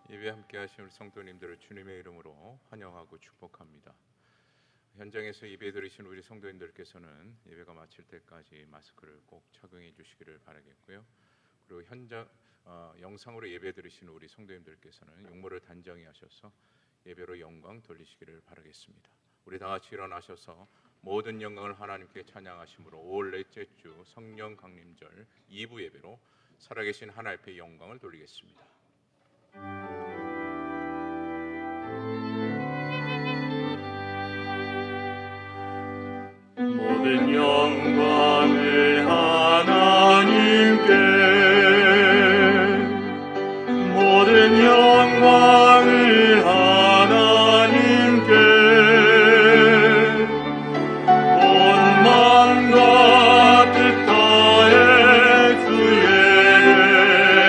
예배 함께 하신 우리 성도님들을 주님의 이름으로 환영하고 축복합니다. 현장에서 예배 드리신 우리 성도님들께서는 예배가 마칠 때까지 마스크를 꼭 착용해 주시기를 바라겠고요. 그리고 영상으로 예배 드리신 우리 성도님들께서는 용모를 단정히 하셔서 예배로 영광 돌리시기를 바라겠습니다. 우리 다 같이 일어나셔서 모든 영광을 하나님께 찬양하심으로 5월 넷째 주 성령 강림절 2부 예배로 살아계신 하나님 앞에 영광을 돌리겠습니다. 모든 영광을 하나님께, 모든 영광을 하나님께, 온 마음과 뜻 다해 주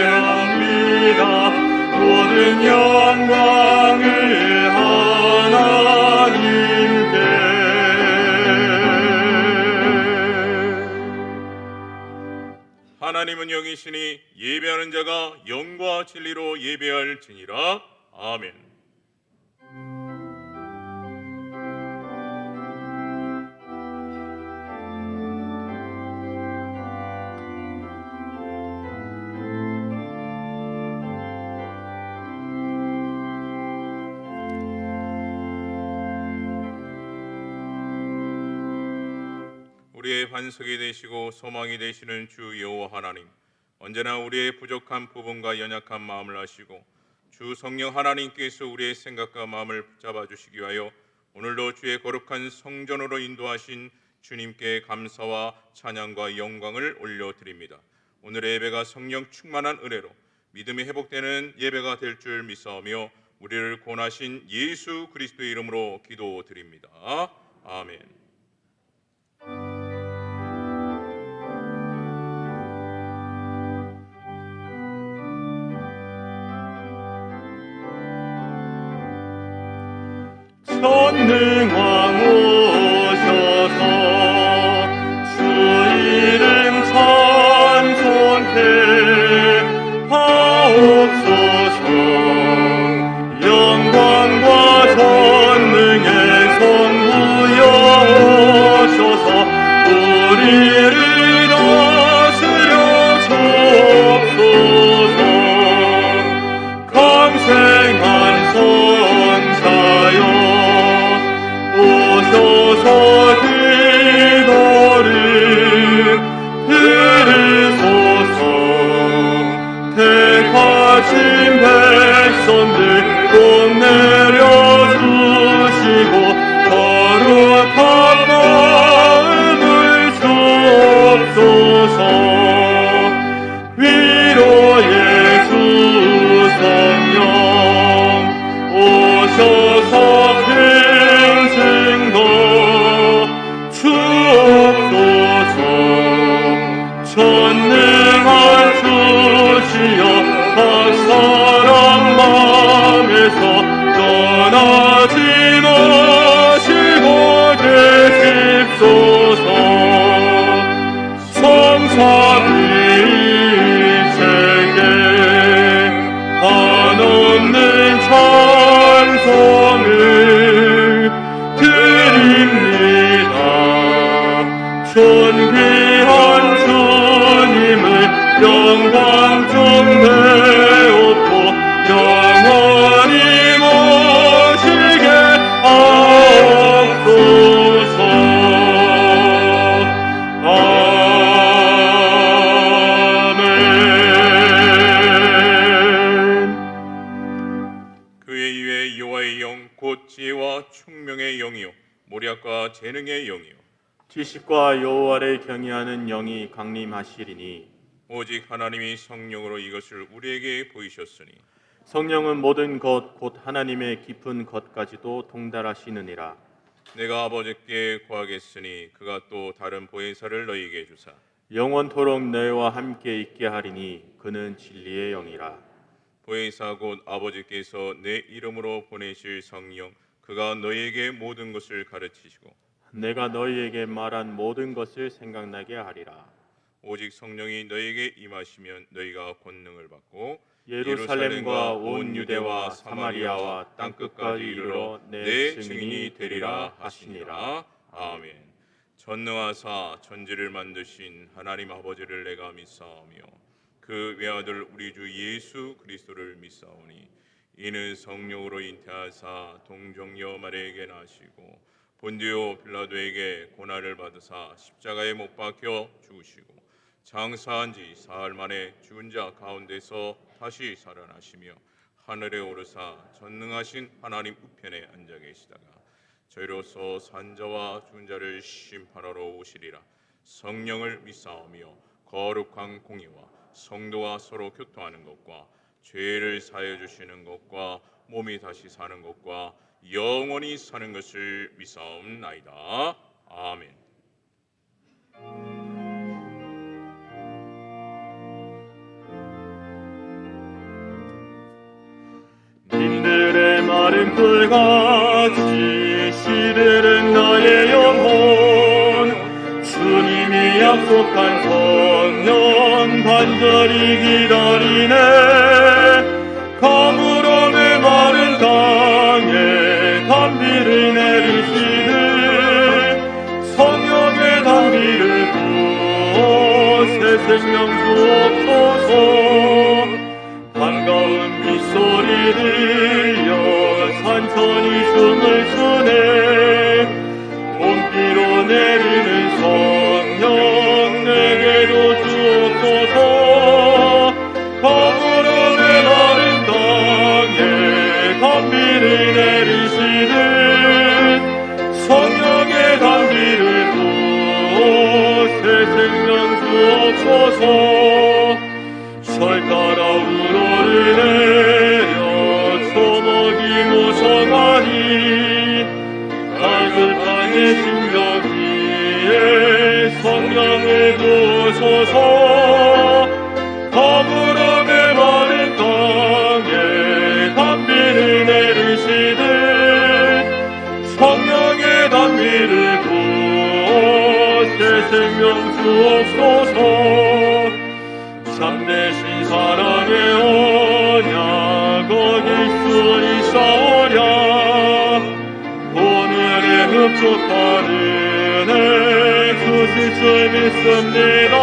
예배합니다. 모든 영광을 하나님께. 하나님은 영이시니 예배하는 자가 영과 진리로 예배할지니라. 아멘. 우리의 반석이 되시고 소망이 되시는 주 여호와 하나님, 언제나 우리의 부족한 부분과 연약한 마음을 아시고 주 성령 하나님께서 우리의 생각과 마음을 붙잡아 주시기 위하여 오늘도 주의 거룩한 성전으로 인도하신 주님께 감사와 찬양과 영광을 올려드립니다. 오늘의 예배가 성령 충만한 은혜로 믿음이 회복되는 예배가 될 줄 믿사오며 우리를 구원하신 예수 그리스도의 이름으로 기도드립니다. 아멘. 전능왕 오셔서 주 이름 찬송해 하옵소서. 영광과 전능의 성부여 오셔서 우리를 다스려 주옵소서. 강생한 선자여 오셔서 기도를 들으소서. 택하신 백성들 꼭 내려주시고 거룩한 마음을 주옵소서. 위로의 주 성령 오셔서 주옵소서. 전능한 주시여 각 사람 마음에서 떠나지 마시고 계십소서. 성삼위일체계 한없는 찬송을 드립니다. 존귀한 주님을 영광 좀 내옵고 영원히 모시게 하옵소서. 아멘. 그의 이외 여호와의 영 곧 지혜와 총명의 영이요 모략과 재능의 영이요 지식과 여호와를 경외하는 영이 강림하시리니 오직 하나님이 성령으로 이것을 우리에게 보이셨으니 성령은 모든 것 곧 하나님의 깊은 것까지도 통달하시느니라. 내가 아버지께 구하겠으니 그가 또 다른 보혜사를 너희에게 주사 영원토록 너희와 함께 있게 하리니 그는 진리의 영이라. 보혜사 곧 아버지께서 내 이름으로 보내실 성령 그가 너희에게 모든 것을 가르치시고 내가 너희에게 말한 모든 것을 생각나게 하리라. 오직 성령이 너에게 임하시면 너희가 권능을 받고 예루살렘과 온 유대와 사마리아와 땅 끝까지 이르러 내 증인이 되리라 하시니라. 아멘. 전능하사 천지를 만드신 하나님 아버지를 내가 믿사오며 그 외아들 우리 주 예수 그리스도를 믿사오니 이는 성령으로 잉태하사 동정녀 마리아에게 나시고 본디오 빌라도에게 고난을 받으사 십자가에 못 박혀 죽으시고 장사한 지 사흘 만에 죽은 자 가운데서 다시 살아나시며 하늘에 오르사 전능하신 하나님 우편에 앉아 계시다가 저희로서 산자와 죽은 자를 심판하러 오시리라. 성령을 믿사오며 거룩한 공의와 성도와 서로 교통하는 것과 죄를 사하여 주시는 것과 몸이 다시 사는 것과 영원히 사는 것을 믿사옵나이다. 아멘. 님들의 마른 풀같이 시들은 나의 영혼 주님이 약속한 성령 간절히 기다리네. 가물어 메마른 땅에 단비를 내리시듯 성령의 단비를 부어 새 생명 주옵소서. 반가운 빗소리 들려 산천이 춤을 추네. 봄비로 내리는 성령 내게도 주옵소서. 가물어 메마른 땅에 단비를 내리시듯 성령의 단비를 부어 새 생명 주옵소서. 절 따라 우러르네요 초목이 무성하니 따뜻하게 심령 위에 성령을 부으소서. 가물어 메마른 땅에 단비를 내리시듯 성령의 단비를 부어 새 생명 주옵소서. 참되신 사랑의 언약 어길 수 있사오랴. 오늘의 흡족한 은혜 주실 줄 믿습니다.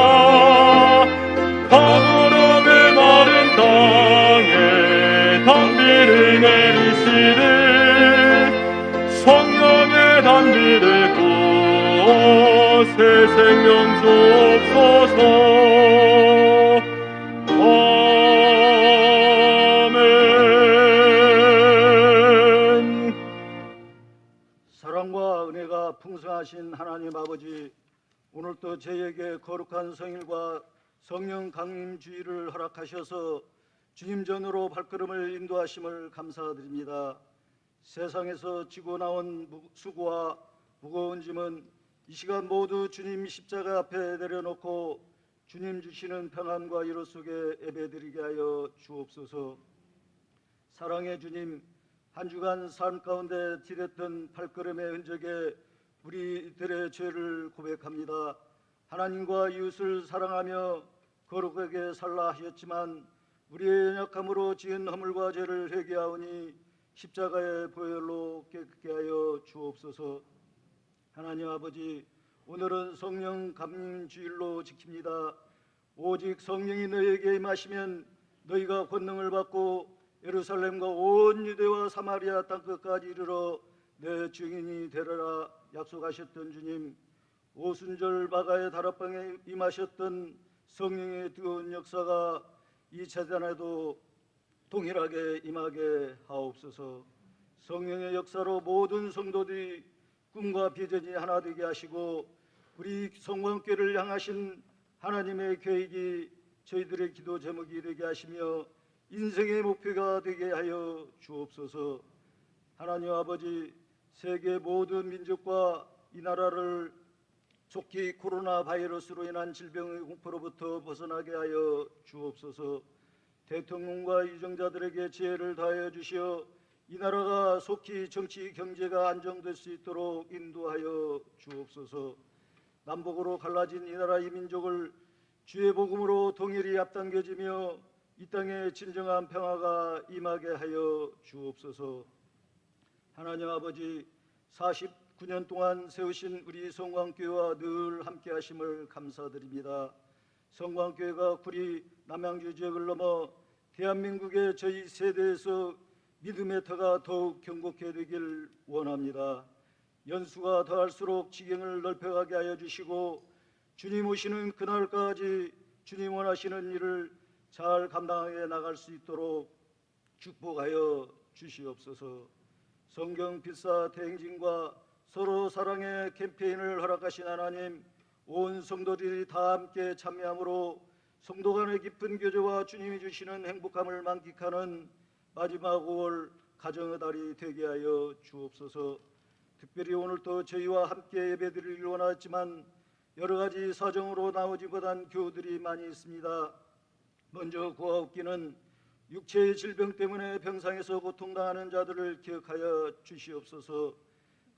가물어 메마른 땅에 단비를 내리시듯 성령의 단비를 부어 새 생명 주옵소서. 사랑과 은혜가 풍성하신 하나님 아버지, 오늘도 저에게 거룩한 성일과 성령 강림 주의를 허락하셔서 주님 전으로 발걸음을 인도하심을 감사드립니다. 세상에서 지고 나온 수고와 무거운 짐은 이 시간 모두 주님 십자가 앞에 내려놓고 주님 주시는 평안과 위로 속에 예배드리게 하여 주옵소서. 사랑의 주님, 한 주간 삶 가운데 디뎠던 발걸음의 흔적에 우리들의 죄를 고백합니다. 하나님과 이웃을 사랑하며 거룩하게 살라 하셨지만 우리의 연약함으로 지은 허물과 죄를 회개하오니 십자가의 보혈로 깨끗게 하여 주옵소서. 하나님 아버지, 오늘은 성령 감림 주일로 지킵니다. 오직 성령이 너희에게 임하시면 너희가 권능을 받고 예루살렘과 온 유대와 사마리아 땅끝까지 이르러 내 증인이 되리라 약속하셨던 주님, 오순절 마가의 다락방에 임하셨던 성령의 뜨거운 역사가 이 재단에도 동일하게 임하게 하옵소서. 성령의 역사로 모든 성도들이 꿈과 비전이 하나 되게 하시고 우리 성광교회를 향하신 하나님의 계획이 저희들의 기도 제목이 되게 하시며 인생의 목표가 되게 하여 주옵소서. 하나님 아버지, 세계 모든 민족과 이 나라를 속히 코로나 바이러스로 인한 질병의 공포로부터 벗어나게 하여 주옵소서. 대통령과 유정자들에게 지혜를 다하여 주시어 이 나라가 속히 정치 경제가 안정될 수 있도록 인도하여 주옵소서. 남북으로 갈라진 이 나라 이 민족을 주의 복음으로 통일이 앞당겨지며 이 땅에 진정한 평화가 임하게 하여 주옵소서. 하나님 아버지, 49년 동안 세우신 우리 성광교회와 늘 함께 하심을 감사드립니다. 성광교회가 구리 남양주 지역을 넘어 대한민국의 저희 세대에서 믿음의 터가 더욱 견고케 되길 원합니다. 연수가 더할수록 지경을 넓혀가게 하여 주시고 주님 오시는 그날까지 주님 원하시는 일을 잘 감당하게 나갈 수 있도록 축복하여 주시옵소서. 성경 필사 대행진과 서로 사랑의 캠페인을 허락하신 하나님, 온 성도들이 다 함께 참여함으로 성도 간의 깊은 교제와 주님이 주시는 행복함을 만끽하는 마지막 5월 가정의 달이 되게 하여 주옵소서. 특별히 오늘도 저희와 함께 예배드리길 원하지만 여러 가지 사정으로 나오지 못한 교우들이 많이 있습니다. 먼저 구하옵기는 육체의 질병 때문에 병상에서 고통당하는 자들을 기억하여 주시옵소서.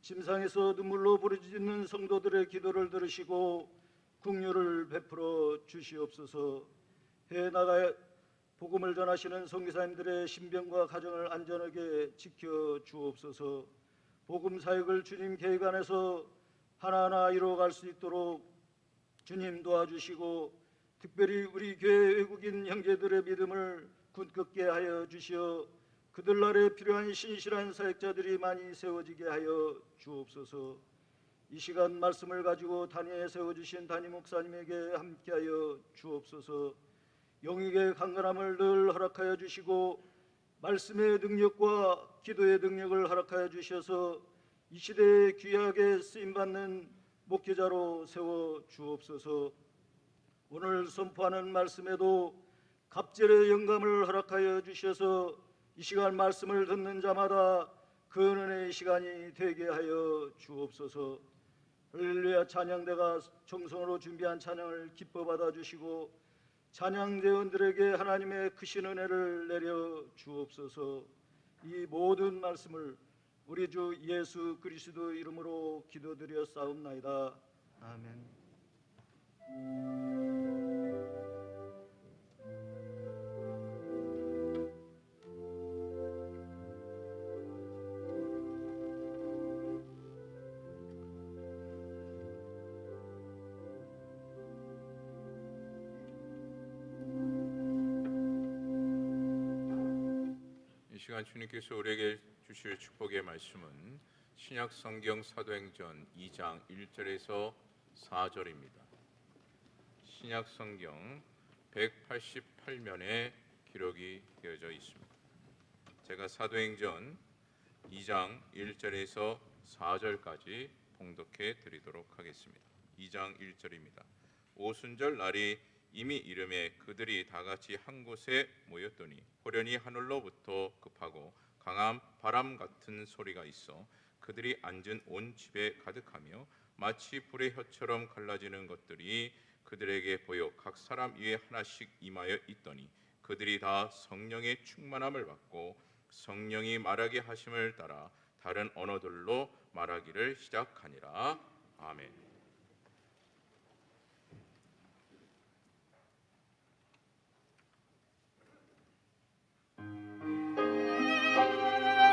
침상에서 눈물로 부르짖는 성도들의 기도를 들으시고 긍휼을 베풀어 주시옵소서. 해외 나가 복음을 전하시는 선교사님들의 신병과 가정을 안전하게 지켜 주옵소서. 복음 사역을 주님 계획 안에서 하나하나 이루어갈 수 있도록 주님 도와주시고, 특별히 우리 교회 외국인 형제들의 믿음을 굳건게 하여 주시어 그들 날에 필요한 신실한 사역자들이 많이 세워지게 하여 주옵소서. 이 시간 말씀을 가지고 단위에 세워주신 단임 목사님에게 함께하여 주옵소서. 영육의 강건함을 늘 허락하여 주시고 말씀의 능력과 기도의 능력을 허락하여 주셔서 이 시대에 귀하게 쓰임받는 목회자로 세워 주옵소서. 오늘 선포하는 말씀에도 갑절의 영감을 허락하여 주셔서 이 시간 말씀을 듣는 자마다 그 은혜의 시간이 되게 하여 주옵소서. 할렐루야 찬양대가 정성으로 준비한 찬양을 기뻐 받아주시고 찬양대원들에게 하나님의 크신 은혜를 내려 주옵소서. 이 모든 말씀을 우리 주 예수 그리스도 이름으로 기도드려 싸움나이다. 아멘. 이 시간 주님께서 우리에게 주실 축복의 말씀은 신약 성경 사도행전 2장 1절에서 4절입니다. 신약 성경 188면에 기록이 되어져 있습니다. 제가 사도행전 2장 1절에서 4절까지 봉독해 드리도록 하겠습니다. 2장 1절입니다. 오순절 날이 이미 이름에 그들이 다 같이 한 곳에 모였더니 호련히 하늘로부터 급하고 강한 바람 같은 소리가 있어 그들이 앉은 온 집에 가득하며 마치 불의 혀처럼 갈라지는 것들이 그들에게 보여 각 사람 위에 하나씩 임하여 있더니 그들이 다 성령의 충만함을 받고 성령이 말하게 하심을 따라 다른 언어들로 말하기를 시작하니라. 아멘. Viva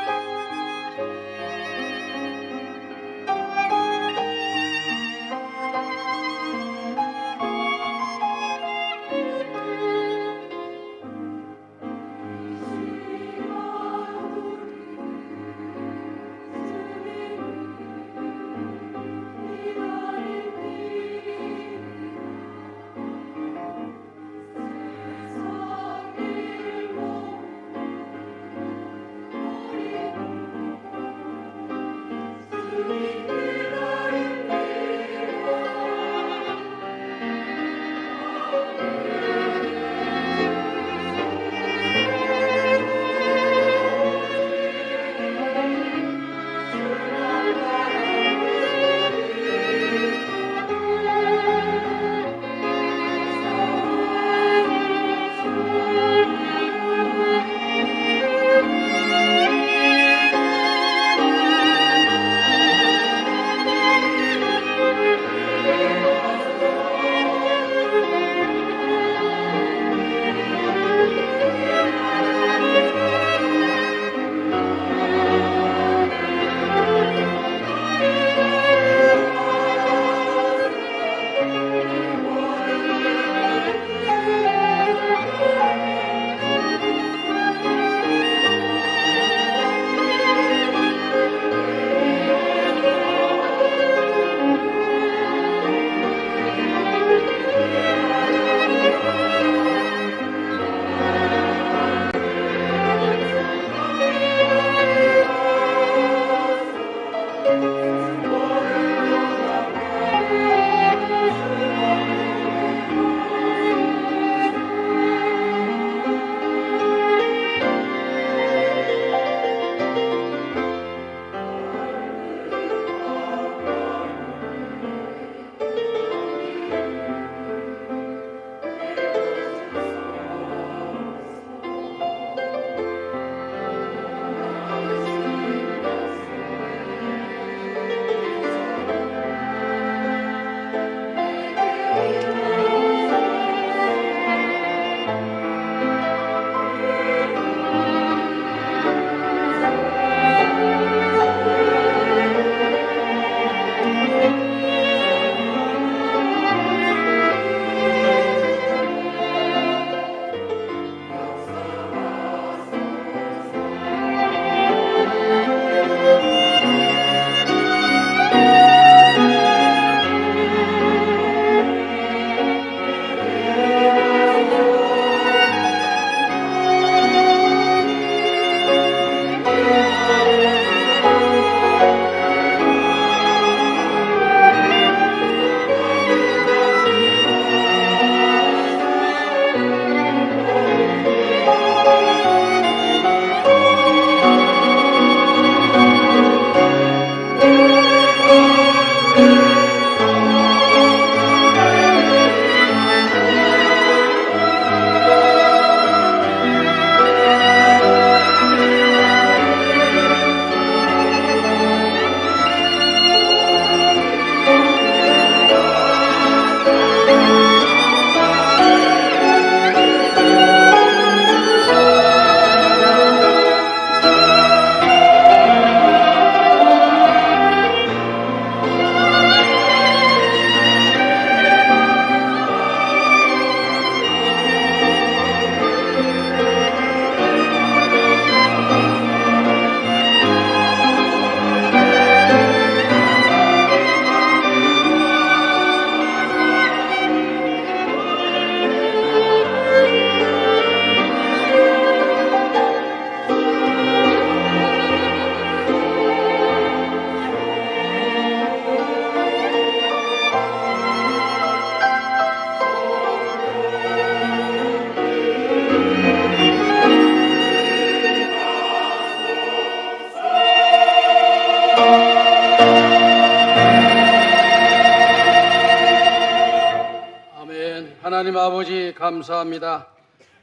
하나님 아버지 감사합니다.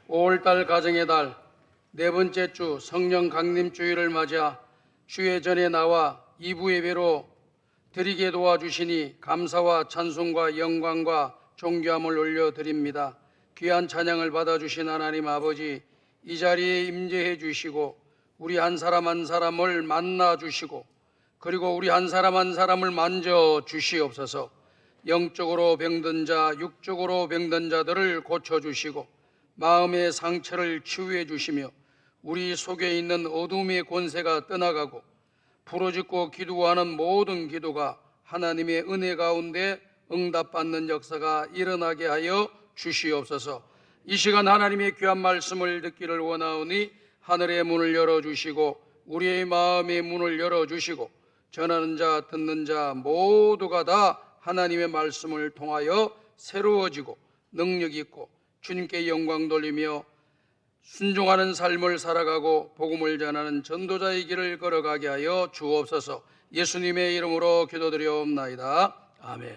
5월달 가정의 달 네 번째 주 성령 강림 주일을 맞아 주의 전에 나와 2부 예배로 드리게 도와주시니 감사와 찬송과 영광과 존귀함을 올려드립니다. 귀한 찬양을 받아주신 하나님 아버지, 이 자리에 임재해 주시고 우리 한 사람 한 사람을 만나 주시고 그리고 우리 한 사람 한 사람을 만져 주시옵소서. 영적으로 병든 자, 육적으로 병든 자들을 고쳐주시고 마음의 상처를 치유해 주시며 우리 속에 있는 어둠의 권세가 떠나가고 부르짖고 기도하는 모든 기도가 하나님의 은혜 가운데 응답받는 역사가 일어나게 하여 주시옵소서. 이 시간 하나님의 귀한 말씀을 듣기를 원하오니 하늘의 문을 열어주시고 우리의 마음의 문을 열어주시고 전하는 자 듣는 자 모두가 다 하나님의 말씀을 통하여 새로워지고 능력 있고 주님께 영광 돌리며 순종하는 삶을 살아가고 복음을 전하는 전도자의 길을 걸어가게 하여 주옵소서. 예수님의 이름으로 기도드리옵나이다. 아멘.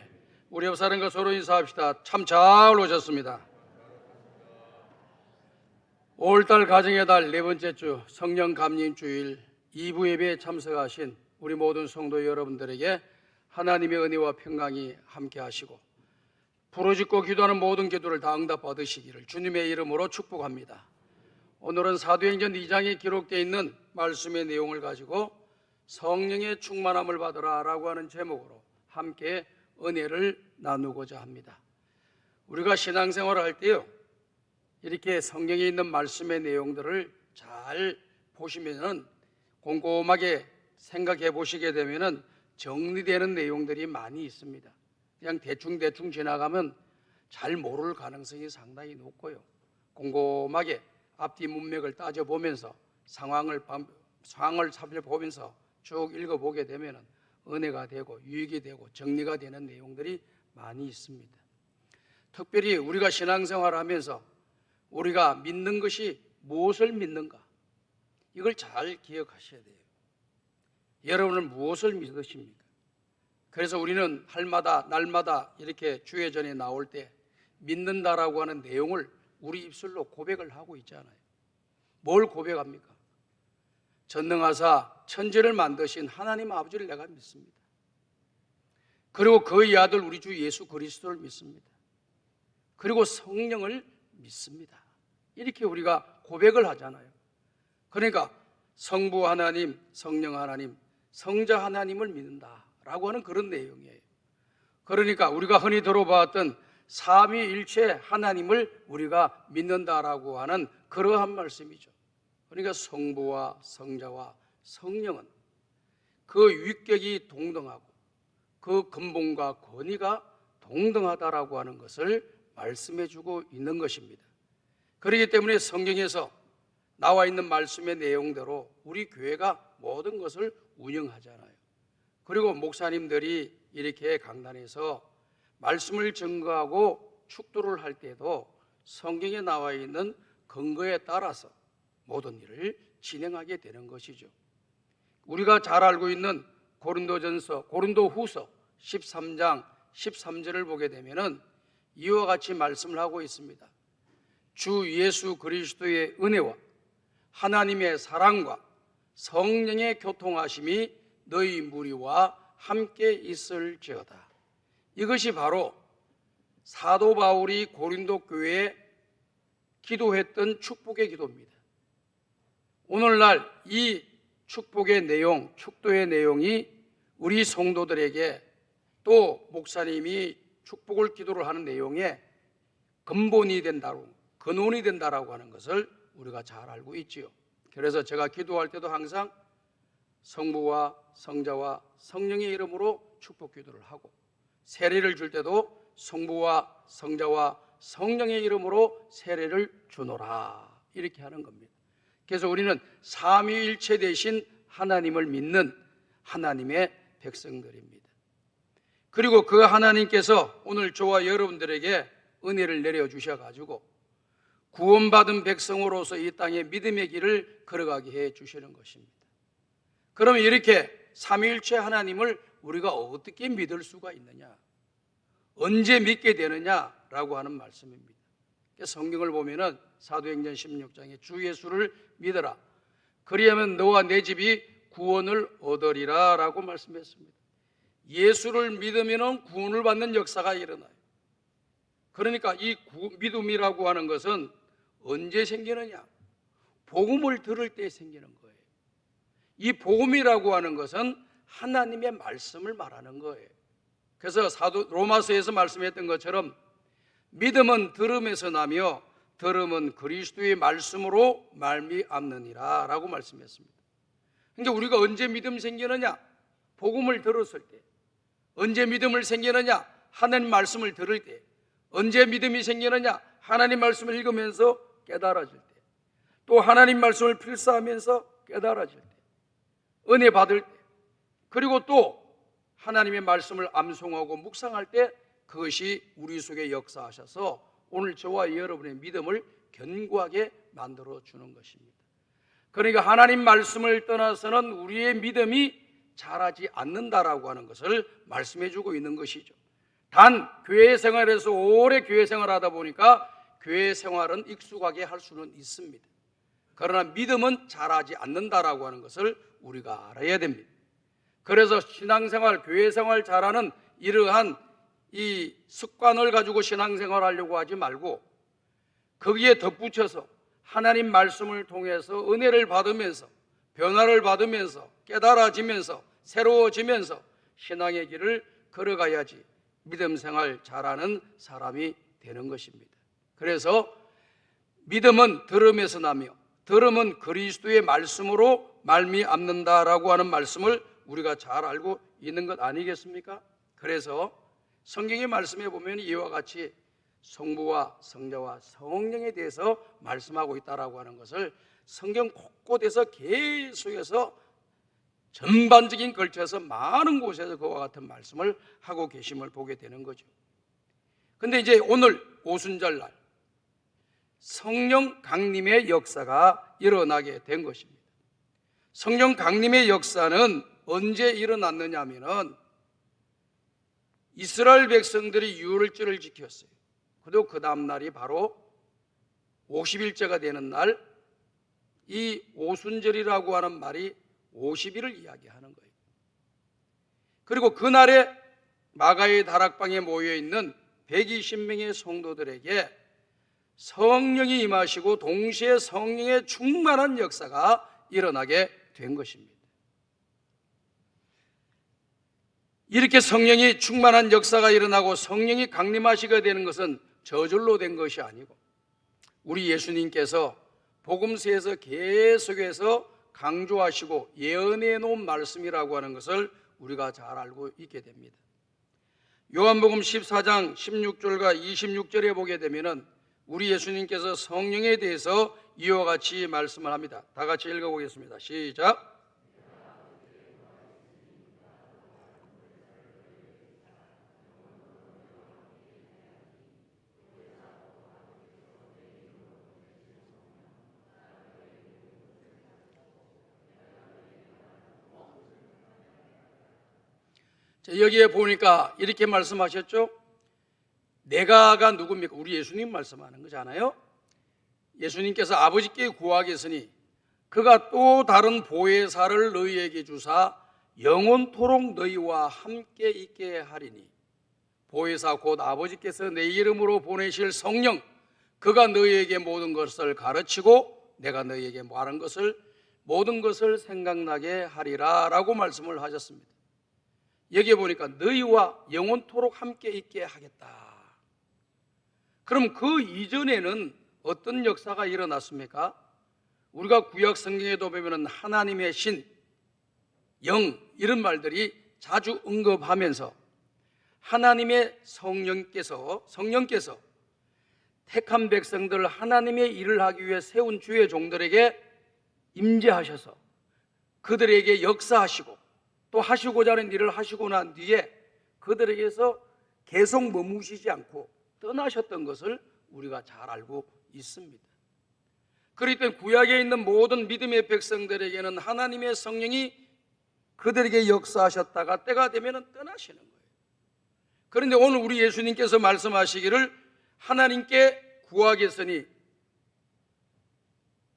우리 옆 사람과 서로 인사합시다. 참 잘 오셨습니다. 5월달 가정의 달 네 번째 주 성령 감림 주일 2부 예배에 참석하신 우리 모든 성도 여러분들에게 하나님의 은혜와 평강이 함께 하시고 부르짖고 기도하는 모든 기도를 다 응답 받으시기를 주님의 이름으로 축복합니다. 오늘은 사도행전 2장에 기록되어 있는 말씀의 내용을 가지고 성령의 충만함을 받으라 라고 하는 제목으로 함께 은혜를 나누고자 합니다. 우리가 신앙생활을 할 때요, 이렇게 성경에 있는 말씀의 내용들을 잘 보시면은 곰곰하게 생각해 보시게 되면은 정리되는 내용들이 많이 있습니다. 그냥 대충 지나가면 잘 모를 가능성이 상당히 높고요. 곰곰하게 앞뒤 문맥을 따져보면서 상황을 살펴보면서 쭉 읽어보게 되면 은혜가 되고 유익이 되고 정리가 되는 내용들이 많이 있습니다. 특별히 우리가 신앙생활을 하면서 우리가 믿는 것이 무엇을 믿는가, 이걸 잘 기억하셔야 돼요. 여러분은 무엇을 믿으십니까? 그래서 우리는 할마다 날마다 이렇게 주의 전에 나올 때 믿는다라고 하는 내용을 우리 입술로 고백을 하고 있잖아요. 뭘 고백합니까? 전능하사 천지를 만드신 하나님 아버지를 내가 믿습니다. 그리고 그의 아들 우리 주 예수 그리스도를 믿습니다. 그리고 성령을 믿습니다. 이렇게 우리가 고백을 하잖아요. 그러니까 성부 하나님, 성령 하나님, 성자 하나님을 믿는다라고 하는 그런 내용이에요. 그러니까 우리가 흔히 들어봤던 삼위일체 하나님을 우리가 믿는다라고 하는 그러한 말씀이죠. 그러니까 성부와 성자와 성령은 그 위격이 동등하고 그 근본과 권위가 동등하다라고 하는 것을 말씀해주고 있는 것입니다. 그렇기 때문에 성경에서 나와 있는 말씀의 내용대로 우리 교회가 모든 것을 운영하잖아요. 그리고 목사님들이 이렇게 강단에서 말씀을 증거하고 축도를 할 때도 성경에 나와 있는 근거에 따라서 모든 일을 진행하게 되는 것이죠. 우리가 잘 알고 있는 고린도후서 13장 13절을 보게 되면은 이와 같이 말씀을 하고 있습니다. 주 예수 그리스도의 은혜와 하나님의 사랑과 성령의 교통하심이 너희 무리와 함께 있을지어다. 이것이 바로 사도 바울이 고린도 교회에 기도했던 축복의 기도입니다. 오늘날 이 축복의 내용, 축도의 내용이 우리 성도들에게 또 목사님이 축복을 기도를 하는 내용에 근본이 된다고, 근원이 된다라고 하는 것을 우리가 잘 알고 있지요. 그래서 제가 기도할 때도 항상 성부와 성자와 성령의 이름으로 축복 기도를 하고, 세례를 줄 때도 성부와 성자와 성령의 이름으로 세례를 주노라, 이렇게 하는 겁니다. 그래서 우리는 삼위일체 되신 하나님을 믿는 하나님의 백성들입니다. 그리고 그 하나님께서 오늘 저와 여러분들에게 은혜를 내려주셔가지고 구원받은 백성으로서 이 땅에 믿음의 길을 걸어가게 해 주시는 것입니다. 그러면 이렇게 삼위일체 하나님을 우리가 어떻게 믿을 수가 있느냐, 언제 믿게 되느냐라고 라고 하는 말씀입니다. 성경을 보면은 사도행전 16장에 주 예수를 믿어라. 그리하면 너와 내 집이 구원을 얻으리라 라고 말씀했습니다. 예수를 믿으면 구원을 받는 역사가 일어나요. 그러니까 이 믿음이라고 하는 것은 언제 생기느냐? 복음을 들을 때 생기는 거예요. 이 복음이라고 하는 것은 하나님의 말씀을 말하는 거예요. 그래서 로마서에서 말씀했던 것처럼 믿음은 들음에서 나며 들음은 그리스도의 말씀으로 말미암느니라 라고 말씀했습니다. 그러니까 우리가 언제 믿음 생기느냐? 복음을 들었을 때. 언제 믿음을 생기느냐? 하나님 말씀을 들을 때. 언제 믿음이 생기느냐? 하나님 말씀을 읽으면서 깨달아질 때. 또 하나님 말씀을 필사하면서 깨달아질 때. 은혜 받을 때. 그리고 또 하나님의 말씀을 암송하고 묵상할 때 그것이 우리 속에 역사하셔서 오늘 저와 여러분의 믿음을 견고하게 만들어 주는 것입니다. 그러니까 하나님 말씀을 떠나서는 우리의 믿음이 자라지 않는다라고 하는 것을 말씀해 주고 있는 것이죠. 단 교회 생활에서 오래 교회 생활하다 보니까 교회 생활은 익숙하게 할 수는 있습니다. 그러나 믿음은 자라지 않는다라고 하는 것을 우리가 알아야 됩니다. 그래서 신앙생활, 교회 생활 잘하는 이러한 이 습관을 가지고 신앙생활 하려고 하지 말고 거기에 덧붙여서 하나님 말씀을 통해서 은혜를 받으면서 변화를 받으면서 깨달아지면서 새로워지면서 신앙의 길을 걸어가야지 믿음 생활 잘하는 사람이 되는 것입니다. 그래서 믿음은 들음에서 나며 들음은 그리스도의 말씀으로 말미암는다라고 하는 말씀을 우리가 잘 알고 있는 것 아니겠습니까? 그래서 성경의 말씀에 보면 이와 같이 성부와 성자와 성령에 대해서 말씀하고 있다라고 하는 것을 성경 곳곳에서 계속해서 전반적인 걸쳐서 많은 곳에서 그와 같은 말씀을 하고 계심을 보게 되는 거죠. 근데 이제 오늘 오순절날 성령 강림의 역사가 일어나게 된 것입니다. 성령 강림의 역사는 언제 일어났느냐 하면은 이스라엘 백성들이 유월절을 지켰어요. 그리고 그 다음 날이 바로 50일째가 되는 날, 이 오순절이라고 하는 말이 50일을 이야기하는 거예요. 그리고 그날에 마가의 다락방에 모여있는 120명의 성도들에게 성령이 임하시고 동시에 성령의 충만한 역사가 일어나게 된 것입니다. 이렇게 성령이 충만한 역사가 일어나고 성령이 강림하시게 되는 것은 저절로 된 것이 아니고 우리 예수님께서 복음서에서 계속해서 강조하시고 예언해 놓은 말씀이라고 하는 것을 우리가 잘 알고 있게 됩니다. 요한복음 14장 16절과 26절에 보게 되면은 우리 예수님께서 성령에 대해서 이와 같이 말씀을 합니다. 다 같이 읽어보겠습니다. 시작. 여기에 보니까 이렇게 말씀하셨죠. 내가가 누굽니까? 우리 예수님 말씀하는 거잖아요. 예수님께서 아버지께 구하겠으니 그가 또 다른 보혜사를 너희에게 주사 영원토록 너희와 함께 있게 하리니 보혜사 곧 아버지께서 내 이름으로 보내실 성령 그가 너희에게 모든 것을 가르치고 내가 너희에게 말한 것을 모든 것을 생각나게 하리라 라고 말씀을 하셨습니다. 여기에 보니까 너희와 영원토록 함께 있게 하겠다. 그럼 그 이전에는 어떤 역사가 일어났습니까? 우리가 구약 성경에도 보면 하나님의 신, 영 이런 말들이 자주 언급하면서 하나님의 성령께서 택한 백성들 하나님의 일을 하기 위해 세운 주의 종들에게 임재하셔서 그들에게 역사하시고 또 하시고자 하는 일을 하시고 난 뒤에 그들에게서 계속 머무시지 않고 떠나셨던 것을 우리가 잘 알고 있습니다. 그렇기 때문에 구약에 있는 모든 믿음의 백성들에게는 하나님의 성령이 그들에게 역사하셨다가 때가 되면 떠나시는 거예요. 그런데 오늘 우리 예수님께서 말씀하시기를 하나님께 구하겠으니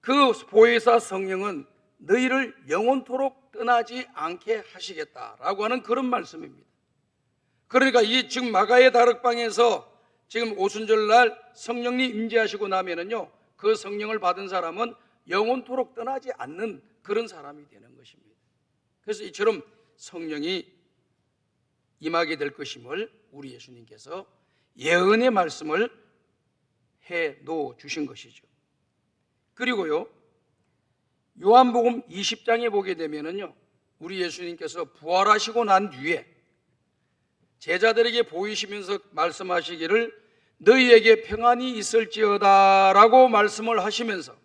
그 보혜사 성령은 너희를 영원토록 떠나지 않게 하시겠다라고 하는 그런 말씀입니다. 그러니까 이 지금 마가의 다락방에서 지금 오순절날 성령님 임재하시고 나면은요, 그 성령을 받은 사람은 영원토록 떠나지 않는 그런 사람이 되는 것입니다. 그래서 이처럼 성령이 임하게 될 것임을 우리 예수님께서 예언의 말씀을 해 놓아 주신 것이죠. 그리고요, 요한복음 20장에 보게 되면은요, 우리 예수님께서 부활하시고 난 뒤에 제자들에게 보이시면서 말씀하시기를 너희에게 평안이 있을지어다 라고 말씀을 하시면서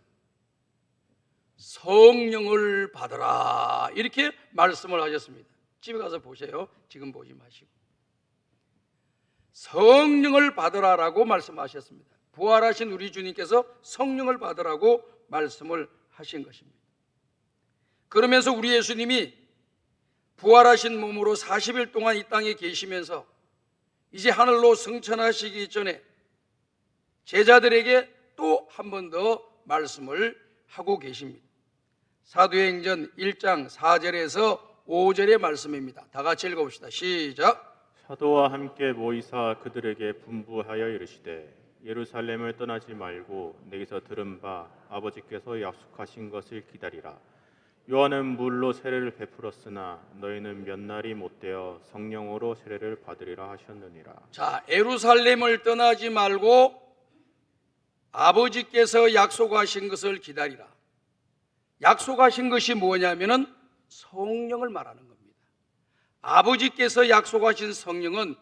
성령을 받으라 이렇게 말씀을 하셨습니다. 집에 가서 보세요. 지금 보지 마시고 성령을 받으라라고 말씀하셨습니다. 부활하신 우리 주님께서 성령을 받으라고 말씀을 하신 것입니다. 그러면서 우리 예수님이 부활하신 몸으로 40일 동안 이 땅에 계시면서 이제 하늘로 승천하시기 전에 제자들에게 또 한 번 더 말씀을 하고 계십니다. 사도행전 1장 4절에서 5절의 말씀입니다. 다 같이 읽어봅시다. 시작. 사도와 함께 모이사 그들에게 분부하여 이르시되 예루살렘을 떠나지 말고 내게서 들은 바 아버지께서 약속하신 것을 기다리라. 요한은 물로 세례를 베풀었으나 너희는 몇 날이 못되어 성령으로 세례를 받으리라 하셨느니라. 자, 예루살렘을 떠나지 말고 아버지께서 약속하신 것을 기다리라. 약속하신 것이 뭐냐면은 성령을 말하는 겁니다. 아버지께서 약속하신 성령은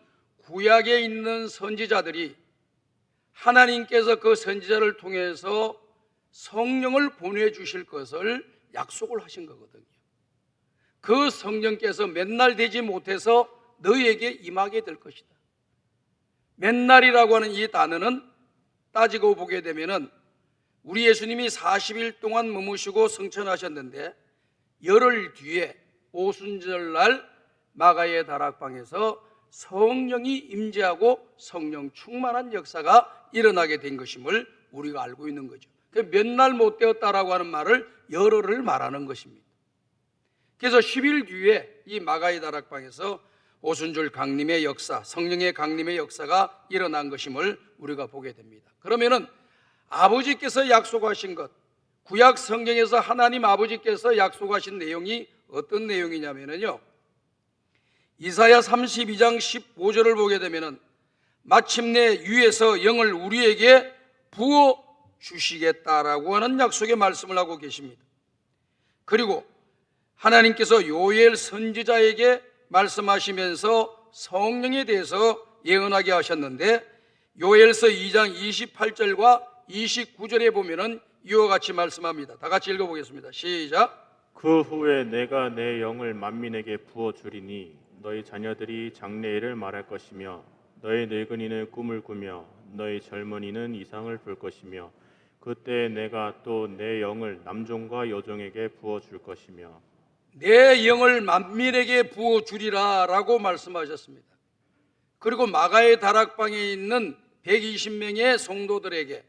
구약에 있는 선지자들이 하나님께서 그 선지자를 통해서 성령을 보내주실 것을 약속을 하신 거거든요. 그 성령께서 맨날 되지 못해서 너희에게 임하게 될 것이다. 맨날이라고 하는 이 단어는 따지고 보게 되면은 우리 예수님이 40일 동안 머무시고 승천하셨는데 열흘 뒤에 오순절날 마가의 다락방에서 성령이 임재하고 성령 충만한 역사가 일어나게 된 것임을 우리가 알고 있는 거죠. 몇 날 못 되었다라고 하는 말을 열흘을 말하는 것입니다. 그래서 10일 뒤에 이 마가의 다락방에서 오순절 강림의 역사, 성령의 강림의 역사가 일어난 것임을 우리가 보게 됩니다. 그러면은 아버지께서 약속하신 것, 구약 성경에서 하나님 아버지께서 약속하신 내용이 어떤 내용이냐면요, 이사야 32장 15절을 보게 되면은 마침내 위에서 영을 우리에게 부어 주시겠다라고 하는 약속의 말씀을 하고 계십니다. 그리고 하나님께서 요엘 선지자에게 말씀하시면서 성령에 대해서 예언하게 하셨는데 요엘서 2장 28절과 29절에 보면은 이와 같이 말씀합니다. 다 같이 읽어보겠습니다. 시작. 그 후에 내가 내 영을 만민에게 부어 주리니 너희 자녀들이 장래일을 말할 것이며 너희 늙은이는 꿈을 꾸며 너희 젊은이는 이상을 볼 것이며 그때 내가 또 내 영을 남종과 여종에게 부어 줄 것이며 내 영을 만민에게 부어 주리라 라고 말씀하셨습니다. 그리고 마가의 다락방에 있는 120명의 성도들에게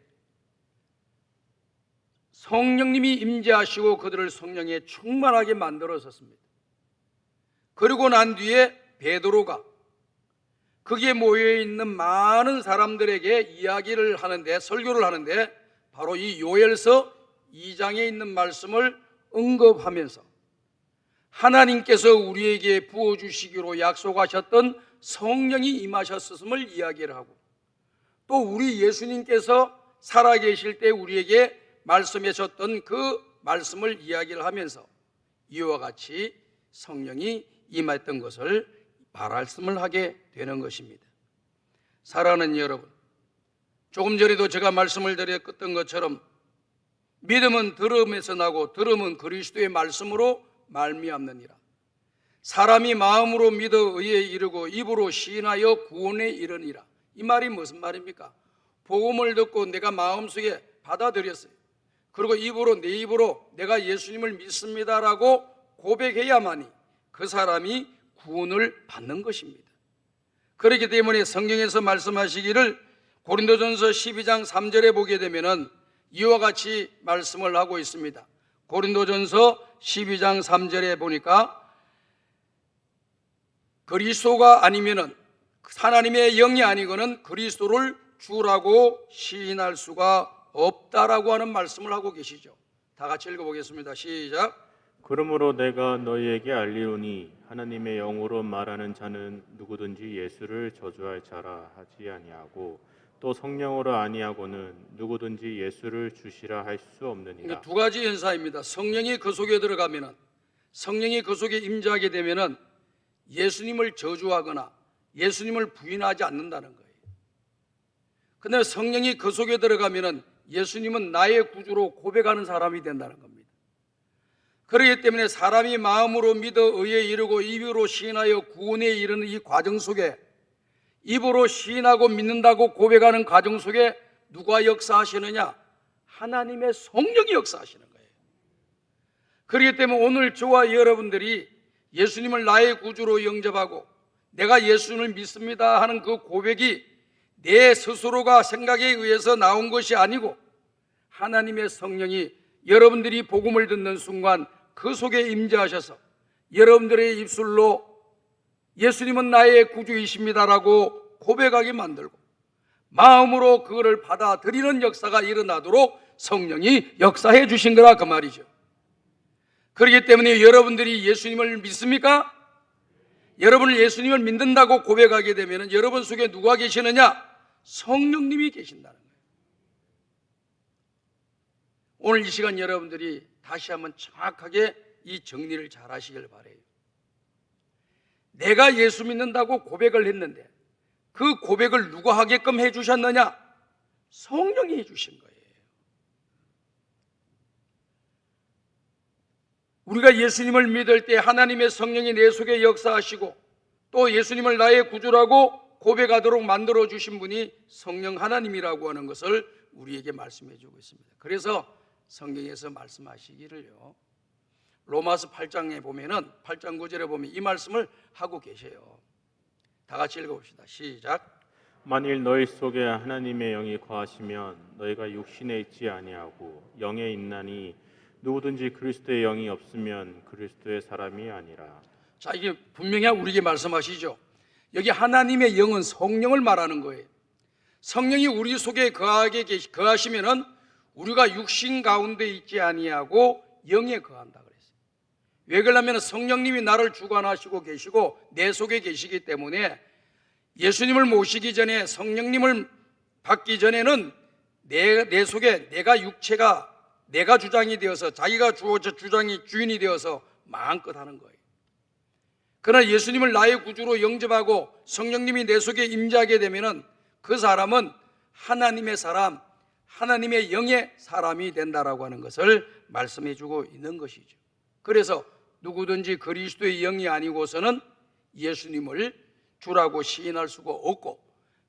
성령님이 임재하시고 그들을 성령에 충만하게 만들어섰습니다. 그리고 난 뒤에 베드로가 거기에 모여있는 많은 사람들에게 이야기를 하는데, 설교를 하는데 바로 이 요엘서 2장에 있는 말씀을 언급하면서 하나님께서 우리에게 부어주시기로 약속하셨던 성령이 임하셨음을 이야기를 하고, 또 우리 예수님께서 살아계실 때 우리에게 말씀하셨던 그 말씀을 이야기를 하면서 이와 같이 성령이 임했던 것을 말씀을 하게 되는 것입니다. 사랑하는 여러분, 조금 전에도 제가 말씀을 드렸던 것처럼 믿음은 들음에서 나고 들음은 그리스도의 말씀으로 말미암느니라. 사람이 마음으로 믿어 의에 이르고 입으로 시인하여 구원에 이르니라. 이 말이 무슨 말입니까? 복음을 듣고 내가 마음속에 받아들였어요. 그리고 입으로, 내 입으로 내가 예수님을 믿습니다라고 고백해야만이 그 사람이 구원을 받는 것입니다. 그렇기 때문에 성경에서 말씀하시기를 고린도전서 12장 3절에 보게 되면은 이와 같이 말씀을 하고 있습니다. 고린도전서 12장 3절에 보니까 그리스도가 아니면은 하나님의 영이 아니고는 그리스도를 주라고 시인할 수가 없다라고 하는 말씀을 하고 계시죠. 다 같이 읽어보겠습니다. 시작. 그러므로 내가 너희에게 알리오니 하나님의 영으로 말하는 자는 누구든지 예수를 저주할 자라 하지 아니하고 또 성령으로 아니하고는 누구든지 예수를 주시라 할 수 없느니라. 두 가지 현상입니다. 성령이 그 속에 들어가면은, 성령이 그 속에 임재하게 되면은 예수님을 저주하거나 예수님을 부인하지 않는다는 거예요. 그런데 성령이 그 속에 들어가면은 예수님은 나의 구주로 고백하는 사람이 된다는 겁니다. 그렇기 때문에 사람이 마음으로 믿어 의에 이르고 입으로 시인하여 구원에 이르는 이 과정 속에, 입으로 시인하고 믿는다고 고백하는 과정 속에 누가 역사하시느냐? 하나님의 성령이 역사하시는 거예요. 그렇기 때문에 오늘 저와 여러분들이 예수님을 나의 구주로 영접하고 내가 예수님을 믿습니다 하는 그 고백이 내 스스로가 생각에 의해서 나온 것이 아니고 하나님의 성령이 여러분들이 복음을 듣는 순간 그 속에 임재하셔서 여러분들의 입술로 예수님은 나의 구주이십니다라고 고백하게 만들고 마음으로 그거를 받아들이는 역사가 일어나도록 성령이 역사해 주신 거라 그 말이죠. 그렇기 때문에 여러분들이 예수님을 믿습니까? 여러분을 예수님을 믿는다고 고백하게 되면 여러분 속에 누가 계시느냐? 성령님이 계신다는 거예요. 오늘 이 시간 여러분들이 다시 한번 정확하게 이 정리를 잘 하시길 바라요. 내가 예수 믿는다고 고백을 했는데 그 고백을 누가 하게끔 해주셨느냐? 성령이 해주신 거예요. 우리가 예수님을 믿을 때 하나님의 성령이 내 속에 역사하시고 또 예수님을 나의 구주라고 고백하도록 만들어주신 분이 성령 하나님이라고 하는 것을 우리에게 말씀해 주고 있습니다. 그래서 성경에서 말씀하시기를요, 로마서 8장에 보면은 8장 9절에 보면 이 말씀을 하고 계세요. 다 같이 읽어봅시다. 시작. 만일 너희 속에 하나님의 영이 거하시면 너희가 육신에 있지 아니하고 영에 있나니 누구든지 그리스도의 영이 없으면 그리스도의 사람이 아니라. 자, 이게 분명히 우리에게 말씀하시죠. 여기 하나님의 영은 성령을 말하는 거예요. 성령이 우리 속에 거하시면은 우리가 육신 가운데 있지 아니하고 영에 거한다 그랬어요. 왜 그러냐면 성령님이 나를 주관하시고 계시고 내 속에 계시기 때문에 예수님을 모시기 전에 성령님을 받기 전에는 내 속에 내가 육체가 내가 주장이 되어서 자기가 주인이 되어서 마음껏 하는 거예요. 그러나 예수님을 나의 구주로 영접하고 성령님이 내 속에 임재하게 되면은 그 사람은 하나님의 사람, 하나님의 영의 사람이 된다라고 하는 것을 말씀해 주고 있는 것이죠. 그래서 누구든지 그리스도의 영이 아니고서는 예수님을 주라고 시인할 수가 없고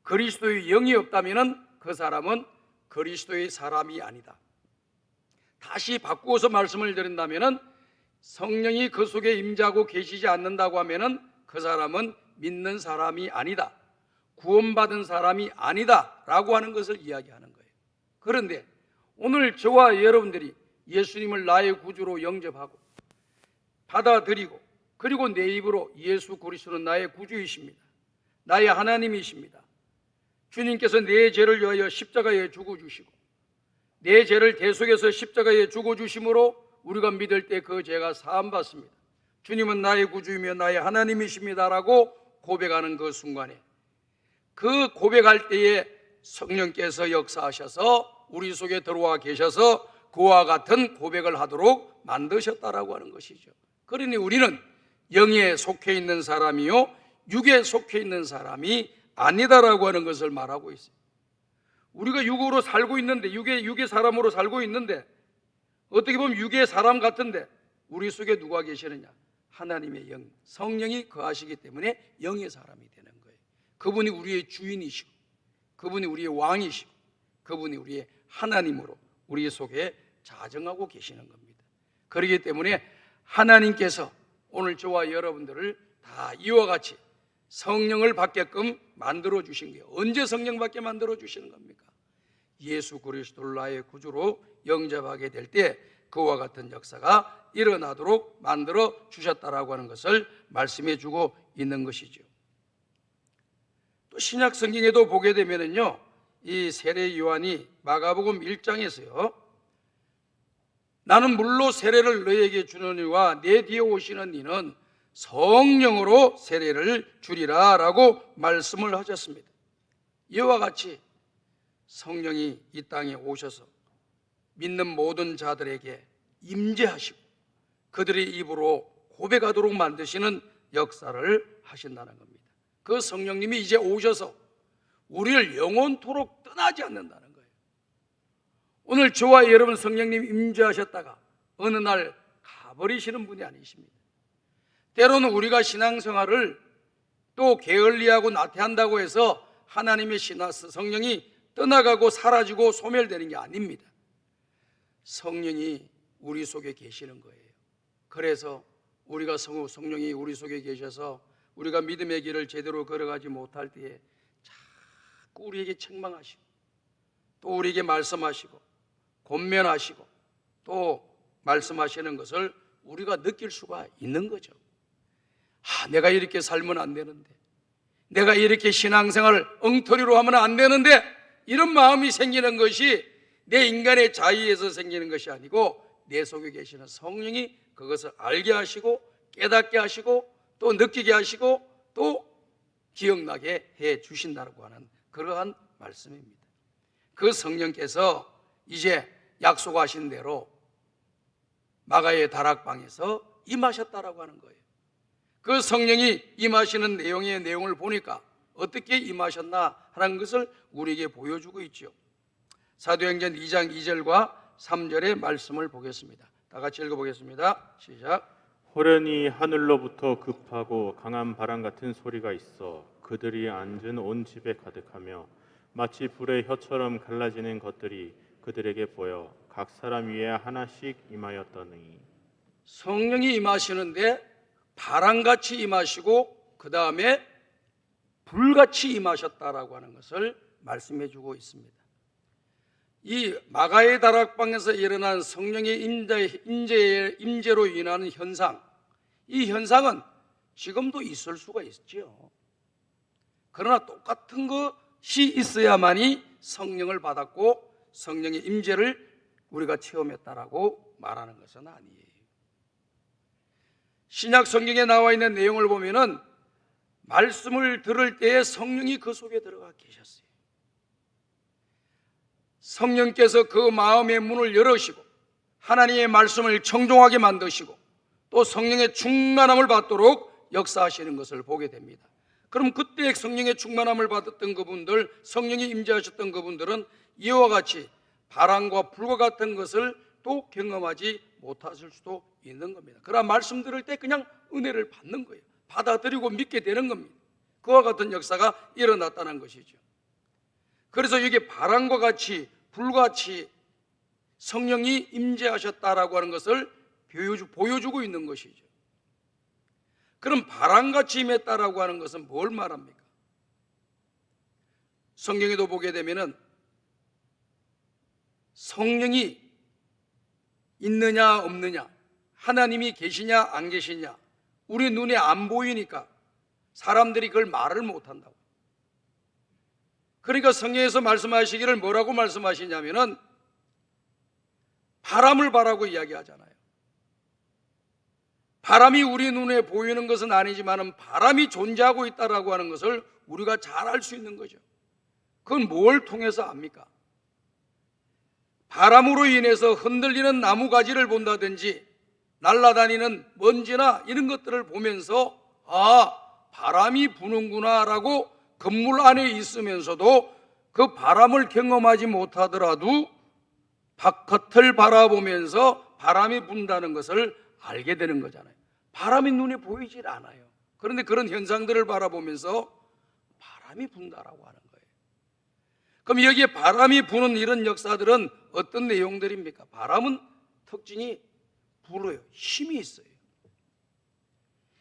그리스도의 영이 없다면은 그 사람은 그리스도의 사람이 아니다. 다시 바꾸어서 말씀을 드린다면은 성령이 그 속에 임재하고 계시지 않는다고 하면은 그 사람은 믿는 사람이 아니다, 구원받은 사람이 아니다라고 하는 것을 이야기하는 거예요. 그런데 오늘 저와 여러분들이 예수님을 나의 구주로 영접하고 받아들이고 그리고 내 입으로 예수 그리스도는 나의 구주이십니다, 나의 하나님이십니다, 주님께서 내 죄를 위하여 십자가에 죽어주시고 내 죄를 대속해서 십자가에 죽어주심으로 우리가 믿을 때 그 죄가 사함받습니다, 주님은 나의 구주이며 나의 하나님이십니다라고 고백하는 그 순간에 그 고백할 때에 성령께서 역사하셔서 우리 속에 들어와 계셔서 그와 같은 고백을 하도록 만드셨다라고 하는 것이죠. 그러니 우리는 영에 속해 있는 사람이요 육에 속해 있는 사람이 아니다라고 하는 것을 말하고 있어요. 우리가 육으로 살고 있는데 육의 사람으로 살고 있는데 어떻게 보면 육의 사람 같은데 우리 속에 누가 계시느냐? 하나님의 영, 성령이 거하시기 때문에 영의 사람이 되는 거예요. 그분이 우리의 주인이시고 그분이 우리의 왕이시고 그분이 우리의 하나님으로 우리 속에 자정하고 계시는 겁니다. 그렇기 때문에 하나님께서 오늘 저와 여러분들을 다 이와 같이 성령을 받게끔 만들어 주신 거예요. 언제 성령 받게 만들어 주시는 겁니까? 예수 그리스도를 나의 구주로 영접하게 될 때 그와 같은 역사가 일어나도록 만들어 주셨다라고 하는 것을 말씀해 주고 있는 것이죠. 또 신약 성경에도 보게 되면은요, 이 세례 요한이 마가복음 1장에서요, 나는 물로 세례를 너에게 주느니와 내 뒤에 오시는 이는 성령으로 세례를 주리라 라고 말씀을 하셨습니다. 이와 같이 성령이 이 땅에 오셔서 믿는 모든 자들에게 임재하시고 그들의 입으로 고백하도록 만드시는 역사를 하신다는 겁니다. 그 성령님이 이제 오셔서 우리를 영원토록 떠나지 않는다는 거예요. 오늘 저와 여러분 성령님 임재하셨다가 어느 날 가버리시는 분이 아니십니다. 때로는 우리가 신앙생활을 또 게을리하고 나태한다고 해서 하나님의 성령이 떠나가고 사라지고 소멸되는 게 아닙니다. 성령이 우리 속에 계시는 거예요. 그래서 우리가 성령이 우리 속에 계셔서 우리가 믿음의 길을 제대로 걸어가지 못할 때에 자꾸 우리에게 책망하시고 또 우리에게 말씀하시고 권면하시고 또 말씀하시는 것을 우리가 느낄 수가 있는 거죠. 내가 이렇게 살면 안 되는데, 내가 이렇게 신앙생활을 엉터리로 하면 안 되는데, 이런 마음이 생기는 것이 내 인간의 자의에서 생기는 것이 아니고 내 속에 계시는 성령이 그것을 알게 하시고 깨닫게 하시고 또 느끼게 하시고 또 기억나게 해 주신다고 하는 그러한 말씀입니다. 그 성령께서 이제 약속하신 대로 마가의 다락방에서 임하셨다라고 하는 거예요. 그 성령이 임하시는 내용을 보니까 어떻게 임하셨나 하는 것을 우리에게 보여주고 있죠. 사도행전 2장 2절과 3절의 말씀을 보겠습니다. 다 같이 읽어보겠습니다. 시작. 호련히 하늘로부터 급하고 강한 바람 같은 소리가 있어 그들이 앉은 온 집에 가득하며 마치 불의 혀처럼 갈라지는 것들이 그들에게 보여 각 사람 위에 하나씩 임하였더니. 성령이 임하시는데 바람같이 임하시고 그 다음에 불같이 임하셨다라고 하는 것을 말씀해 주고 있습니다. 이 마가의 다락방에서 일어난 성령의 임재로 인하는 현상, 이 현상은 지금도 있을 수가 있죠. 그러나 똑같은 것이 있어야만이 성령을 받았고 성령의 임재를 우리가 체험했다라고 말하는 것은 아니에요. 신약 성경에 나와 있는 내용을 보면은 말씀을 들을 때에 성령이 그 속에 들어가 계셨어요. 성령께서 그 마음의 문을 열으시고 하나님의 말씀을 청종하게 만드시고 또 성령의 충만함을 받도록 역사하시는 것을 보게 됩니다. 그럼 그때 성령의 충만함을 받았던 그분들, 성령이 임재하셨던 그분들은 이와 같이 바람과 불과 같은 것을 또 경험하지 못하실 수도 있는 겁니다. 그러나 말씀 들을 때 그냥 은혜를 받는 거예요. 받아들이고 믿게 되는 겁니다. 그와 같은 역사가 일어났다는 것이죠. 그래서 이게 바람과 같이 불같이 성령이 임재하셨다라고 하는 것을 보여주고 있는 것이죠. 그럼 바람같이 임했다라고 하는 것은 뭘 말합니까? 성경에도 보게 되면은 성령이 있느냐 없느냐, 하나님이 계시냐 안 계시냐, 우리 눈에 안 보이니까 사람들이 그걸 말을 못한다고. 그러니까 성경에서 말씀하시기를 뭐라고 말씀하시냐면은 바람을 바라고 이야기하잖아요. 바람이 우리 눈에 보이는 것은 아니지만 바람이 존재하고 있다라고 하는 것을 우리가 잘 알 수 있는 거죠. 그건 뭘 통해서 압니까? 바람으로 인해서 흔들리는 나무가지를 본다든지 날아다니는 먼지나 이런 것들을 보면서 바람이 부는구나 라고 건물 안에 있으면서도 그 바람을 경험하지 못하더라도 바깥을 바라보면서 바람이 분다는 것을 알게 되는 거잖아요. 바람이 눈에 보이질 않아요. 그런데 그런 현상들을 바라보면서 바람이 분다라고 하는 거예요. 그럼 여기에 바람이 부는 이런 역사들은 어떤 내용들입니까? 바람은 특징이 불어요. 힘이 있어요.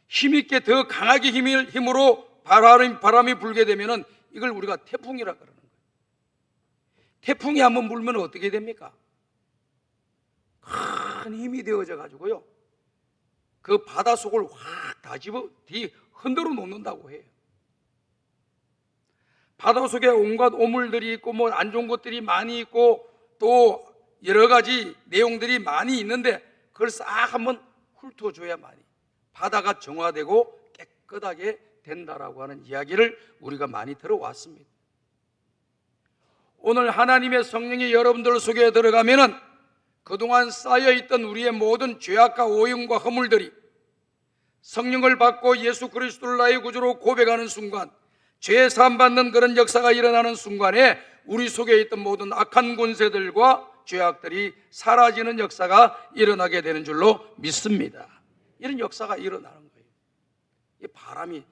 힘있게 더 강하게 힘으로 바람이 불게 되면은 이걸 우리가 태풍이라 그러는 거예요. 태풍이 한번 불면 어떻게 됩니까? 큰 힘이 되어져 가지고요, 그 바다 속을 확 다 흔들어 놓는다고 해요. 바다 속에 온갖 오물들이 있고 뭐 안 좋은 것들이 많이 있고 또 여러 가지 내용들이 많이 있는데 그걸 싹 한번 훑어줘야만이 바다가 정화되고 깨끗하게 된다라고 하는 이야기를 우리가 많이 들어왔습니다. 오늘 하나님의 성령이 여러분들 속에 들어가면은 그동안 쌓여있던 우리의 모든 죄악과 오염과 허물들이 성령을 받고 예수 그리스도를 나의 구주로 고백하는 순간, 죄 사함 받는 그런 역사가 일어나는 순간에 우리 속에 있던 모든 악한 권세들과 죄악들이 사라지는 역사가 일어나게 되는 줄로 믿습니다. 이런 역사가 일어나는 거예요. 이 바람이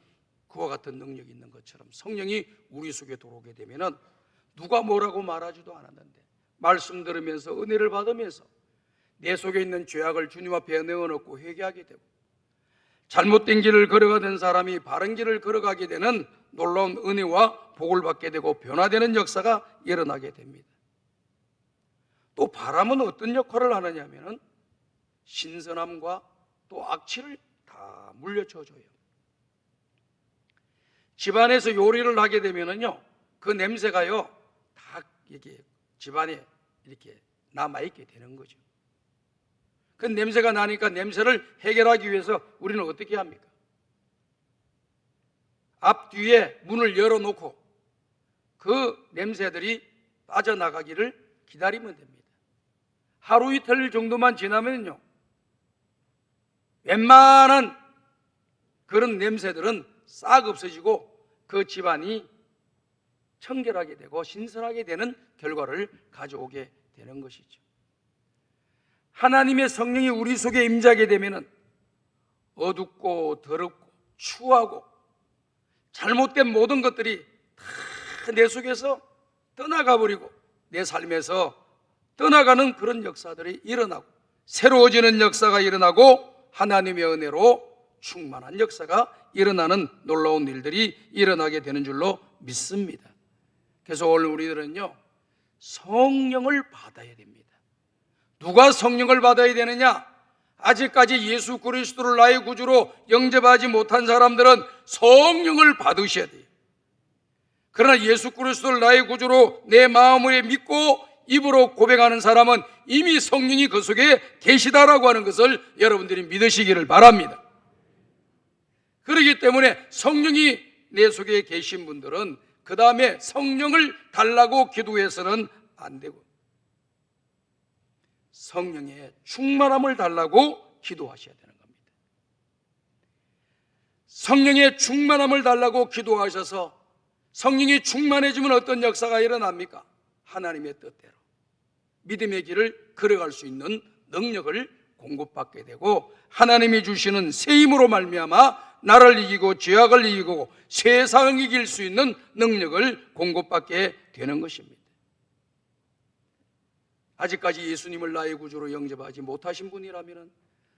그와 같은 능력이 있는 것처럼 성령이 우리 속에 들어오게 되면은 누가 뭐라고 말하지도 않았는데 말씀 들으면서 은혜를 받으면서 내 속에 있는 죄악을 주님 앞에 내어놓고 회개하게 되고, 잘못된 길을 걸어가던 사람이 바른 길을 걸어가게 되는 놀라운 은혜와 복을 받게 되고 변화되는 역사가 일어나게 됩니다. 또 바람은 어떤 역할을 하느냐 하면은 신선함과 또 악취를 다 물려줘줘요. 집안에서 요리를 하게 되면은요, 그 냄새가요 다 이렇게 집안에 이렇게 남아있게 되는 거죠. 그 냄새가 나니까 냄새를 해결하기 위해서 우리는 어떻게 합니까? 앞뒤에 문을 열어놓고 그 냄새들이 빠져나가기를 기다리면 됩니다. 하루 이틀 정도만 지나면요, 웬만한 그런 냄새들은 싹 없어지고 그 집안이 청결하게 되고 신선하게 되는 결과를 가져오게 되는 것이죠. 하나님의 성령이 우리 속에 임재하게 되면은 어둡고 더럽고 추하고 잘못된 모든 것들이 다 내 속에서 떠나가 버리고 내 삶에서 떠나가는 그런 역사들이 일어나고 새로워지는 역사가 일어나고 하나님의 은혜로 충만한 역사가 일어나는 놀라운 일들이 일어나게 되는 줄로 믿습니다. 그래서 오늘 우리들은요, 성령을 받아야 됩니다. 누가 성령을 받아야 되느냐? 아직까지 예수 그리스도를 나의 구주로 영접하지 못한 사람들은 성령을 받으셔야 돼요. 그러나 예수 그리스도를 나의 구주로 내 마음을 믿고 입으로 고백하는 사람은 이미 성령이 그 속에 계시다라고 하는 것을 여러분들이 믿으시기를 바랍니다. 그렇기 때문에 성령이 내 속에 계신 분들은 그 다음에 성령을 달라고 기도해서는 안 되고 성령의 충만함을 달라고 기도하셔야 되는 겁니다. 성령의 충만함을 달라고 기도하셔서 성령이 충만해지면 어떤 역사가 일어납니까? 하나님의 뜻대로 믿음의 길을 걸어갈 수 있는 능력을 공급받게 되고 하나님이 주시는 새 힘으로 말미암아 나를 이기고 죄악을 이기고 세상을 이길 수 있는 능력을 공급받게 되는 것입니다. 아직까지 예수님을 나의 구주로 영접하지 못하신 분이라면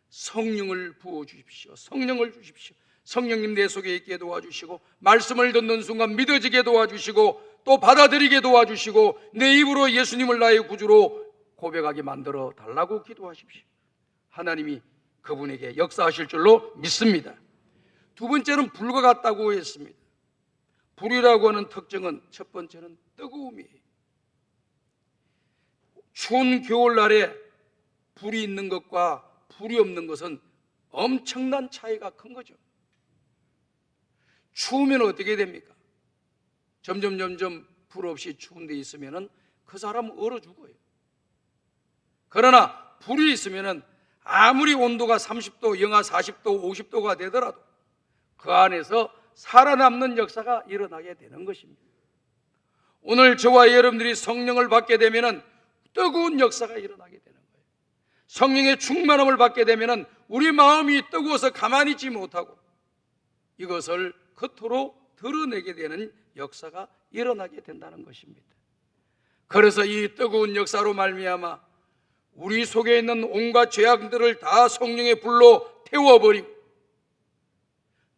성령을 부어주십시오. 성령을 주십시오. 성령님 내 속에 있게 도와주시고 말씀을 듣는 순간 믿어지게 도와주시고 또 받아들이게 도와주시고 내 입으로 예수님을 나의 구주로 고백하게 만들어 달라고 기도하십시오. 하나님이 그분에게 역사하실 줄로 믿습니다. 두 번째는 불과 같다고 했습니다. 불이라고 하는 특징은 첫 번째는 뜨거움이에요. 추운 겨울날에 불이 있는 것과 불이 없는 것은 엄청난 차이가 큰 거죠. 추우면 어떻게 됩니까? 점점 불 없이 추운 데 있으면 그 사람은 얼어 죽어요. 그러나 불이 있으면 아무리 온도가 30도, 영하 40도, 50도가 되더라도 그 안에서 살아남는 역사가 일어나게 되는 것입니다. 오늘 저와 여러분들이 성령을 받게 되면 뜨거운 역사가 일어나게 되는 거예요. 성령의 충만함을 받게 되면 우리 마음이 뜨거워서 가만히 있지 못하고 이것을 겉으로 드러내게 되는 역사가 일어나게 된다는 것입니다. 그래서 이 뜨거운 역사로 말미암아 우리 속에 있는 온갖 죄악들을 다 성령의 불로 태워버리고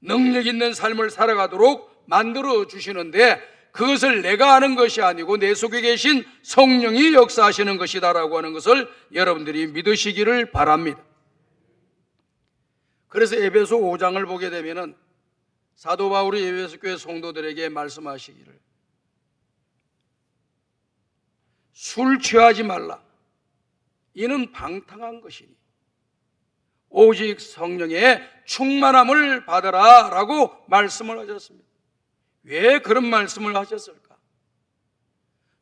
능력 있는 삶을 살아가도록 만들어 주시는데 그것을 내가 하는 것이 아니고 내 속에 계신 성령이 역사하시는 것이다라고 하는 것을 여러분들이 믿으시기를 바랍니다. 그래서 에베소 5장을 보게 되면은 사도 바울이 에베소 교회 성도들에게 말씀하시기를 술 취하지 말라. 이는 방탕한 것이니 오직 성령의 충만함을 받으라 라고 말씀을 하셨습니다. 왜 그런 말씀을 하셨을까?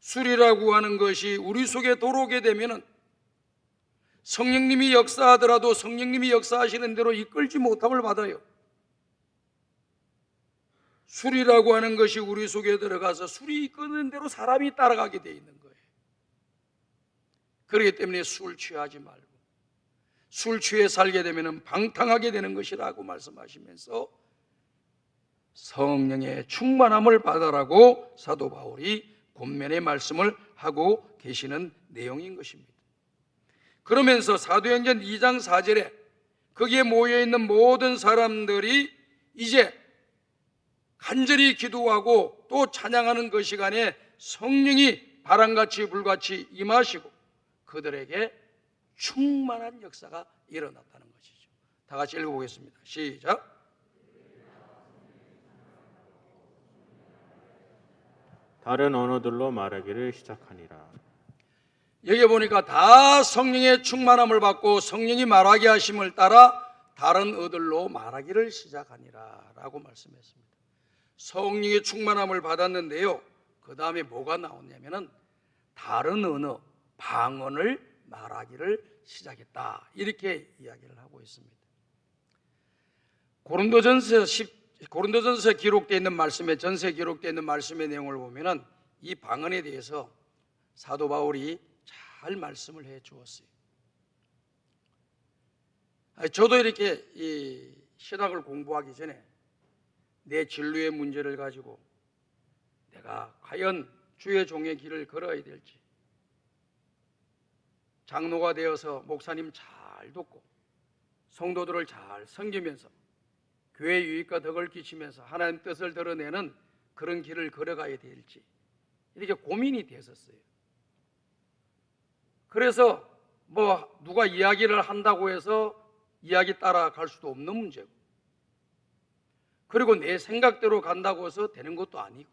술이라고 하는 것이 우리 속에 들어오게 되면은 성령님이 역사하더라도 성령님이 역사하시는 대로 이끌지 못함을 받아요. 술이라고 하는 것이 우리 속에 들어가서 술이 이끄는 대로 사람이 따라가게 돼 있는 거예요. 그렇기 때문에 술 취하지 말고 술 취해 살게 되면 방탕하게 되는 것이라고 말씀하시면서 성령의 충만함을 받으라고 사도 바울이 권면의 말씀을 하고 계시는 내용인 것입니다. 그러면서 사도행전 2장 4절에 거기에 모여있는 모든 사람들이 이제 간절히 기도하고 또 찬양하는 그 시간에 성령이 바람같이 불같이 임하시고 그들에게 충만한 역사가 일어났다는 것이죠. 다 같이 읽어보겠습니다. 시작. 다른 언어들로 말하기를 시작하니라. 여기 보니까 다 성령의 충만함을 받고 성령이 말하게 하심을 따라 다른 언어들로 말하기를 시작하니라 라고 말씀했습니다. 성령의 충만함을 받았는데요, 그 다음에 뭐가 나오냐면은 다른 언어, 방언을 말하기를 시작했다 이렇게 이야기를 하고 있습니다. 고린도전서 기록되어 있는 말씀에 전서에 기록되어 있는 말씀의 내용을 보면은 이 방언에 대해서 사도 바울이 잘 말씀을 해 주었어요. 저도 이렇게 이 신학을 공부하기 전에 내 진로의 문제를 가지고 내가 과연 주의 종의 길을 걸어야 될지, 장로가 되어서 목사님 잘 돕고 성도들을 잘 섬기면서 교회 유익과 덕을 끼치면서 하나님 뜻을 드러내는 그런 길을 걸어가야 될지 이렇게 고민이 됐었어요. 그래서 뭐 누가 이야기를 한다고 해서 이야기 따라갈 수도 없는 문제고, 그리고 내 생각대로 간다고 해서 되는 것도 아니고,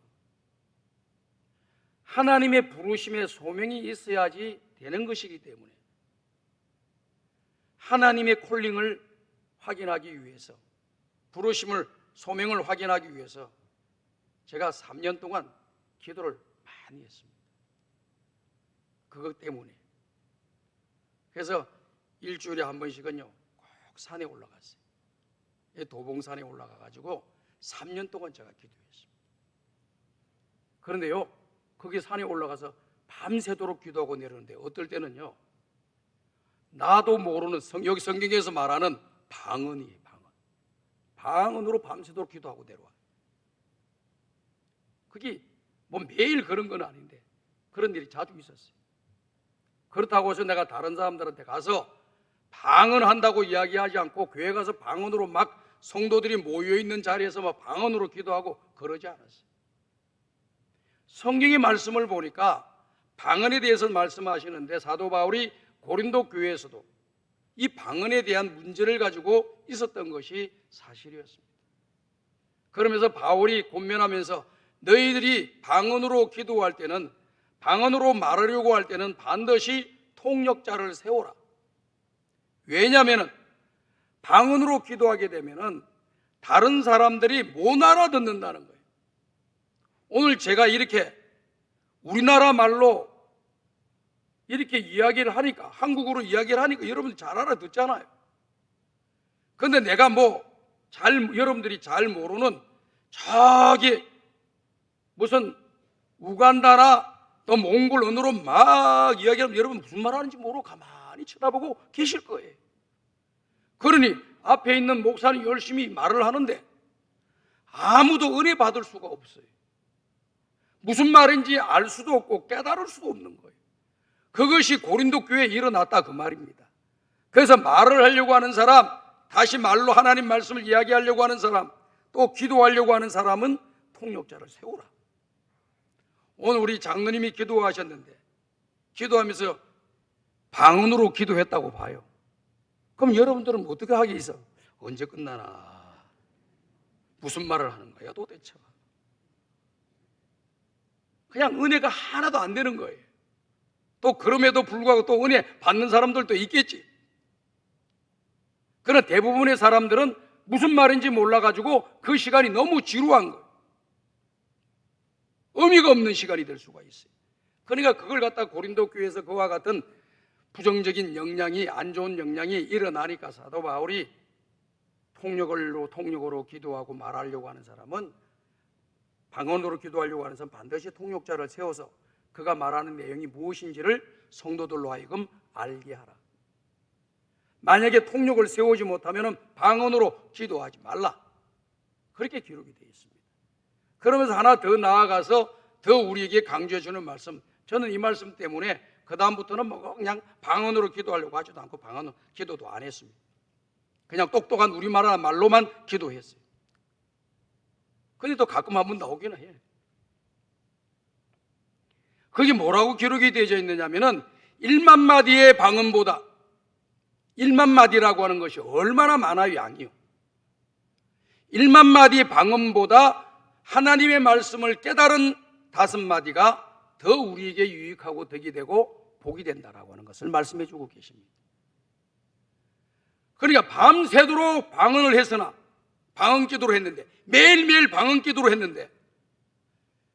하나님의 부르심의 소명이 있어야지 되는 것이기 때문에 하나님의 콜링을 확인하기 위해서, 부르심을, 소명을 확인하기 위해서 제가 3년 동안 기도를 많이 했습니다. 그것 때문에. 그래서 일주일에 한 번씩은요 꼭 산에 올라갔어요. 도봉산에 올라가가지고 3년 동안 제가 기도했습니다. 그런데요, 거기 산에 올라가서 밤새도록 기도하고 내려오는데 어떨 때는요 나도 모르는 여기 성경에서 말하는 방언이에요. 방언으로 밤새도록 기도하고 내려와요. 그게 뭐 매일 그런 건 아닌데 그런 일이 자주 있었어요. 그렇다고 해서 내가 다른 사람들한테 가서 방언한다고 이야기하지 않고 교회 가서 방언으로 막 성도들이 모여있는 자리에서 막 방언으로 기도하고 그러지 않았어요. 성경의 말씀을 보니까 방언에 대해서 말씀하시는데 사도 바울이 고린도 교회에서도 이 방언에 대한 문제를 가지고 있었던 것이 사실이었습니다. 그러면서 바울이 권면하면서 너희들이 방언으로 기도할 때는, 방언으로 말하려고 할 때는 반드시 통역자를 세워라. 왜냐하면 방언으로 기도하게 되면 다른 사람들이 못 알아듣는다는 거예요. 오늘 제가 이렇게 우리나라 말로 이렇게 이야기를 하니까, 한국어로 이야기를 하니까 여러분들 잘 알아듣잖아요. 그런데 내가 여러분들이 잘 모르는 저기 무슨 우간다나 또 몽골 언어로 막 이야기하면 여러분 무슨 말 하는지 모르고 가만히 쳐다보고 계실 거예요. 그러니 앞에 있는 목사님 열심히 말을 하는데 아무도 은혜 받을 수가 없어요. 무슨 말인지 알 수도 없고 깨달을 수도 없는 거예요. 그것이 고린도 교회에 일어났다 그 말입니다. 그래서 말을 하려고 하는 사람, 다시 말로 하나님 말씀을 이야기하려고 하는 사람, 또 기도하려고 하는 사람은 통역자를 세우라. 오늘 우리 장로님이 기도하셨는데 기도하면서 방언으로 기도했다고 봐요. 그럼 여러분들은 어떻게 하겠어? 언제 끝나나? 무슨 말을 하는 거야 도대체? 그냥 은혜가 하나도 안 되는 거예요. 또 그럼에도 불구하고 또 은혜 받는 사람들도 있겠지. 그러나 대부분의 사람들은 무슨 말인지 몰라가지고 그 시간이 너무 지루한 거예요. 의미가 없는 시간이 될 수가 있어요. 그러니까 그걸 갖다 고린도 교회에서 그와 같은 부정적인 영향이, 안 좋은 영향이 일어나니까 사도 바울이 통역으로 기도하고 말하려고 하는 사람은, 방언으로 기도하려고 하는 사람은 반드시 통역자를 세워서 그가 말하는 내용이 무엇인지를 성도들로 하여금 알게 하라. 만약에 통역을 세우지 못하면 방언으로 기도하지 말라. 그렇게 기록이 되어 있습니다. 그러면서 하나 더 나아가서 더 우리에게 강조해 주는 말씀, 저는 이 말씀 때문에 그 다음부터는 뭐 그냥 방언으로 기도하려고 하지도 않고 방언으로 기도도 안 했습니다. 그냥 똑똑한 우리말 말로만 기도했어요. 근데 또 가끔 한번 나오기는 해요. 그게 뭐라고 기록이 되어져 있느냐면은 1만 마디의 방언보다, 1만 마디라고 하는 것이 얼마나 많아요, 양이요. 1만 마디의 방언보다 하나님의 말씀을 깨달은 5마디가 더 우리에게 유익하고 덕이 되고 복이 된다라고 하는 것을 말씀해 주고 계십니다. 그러니까 밤새도록 방언을 했으나, 방언 기도를 했는데, 매일매일 방언 기도를 했는데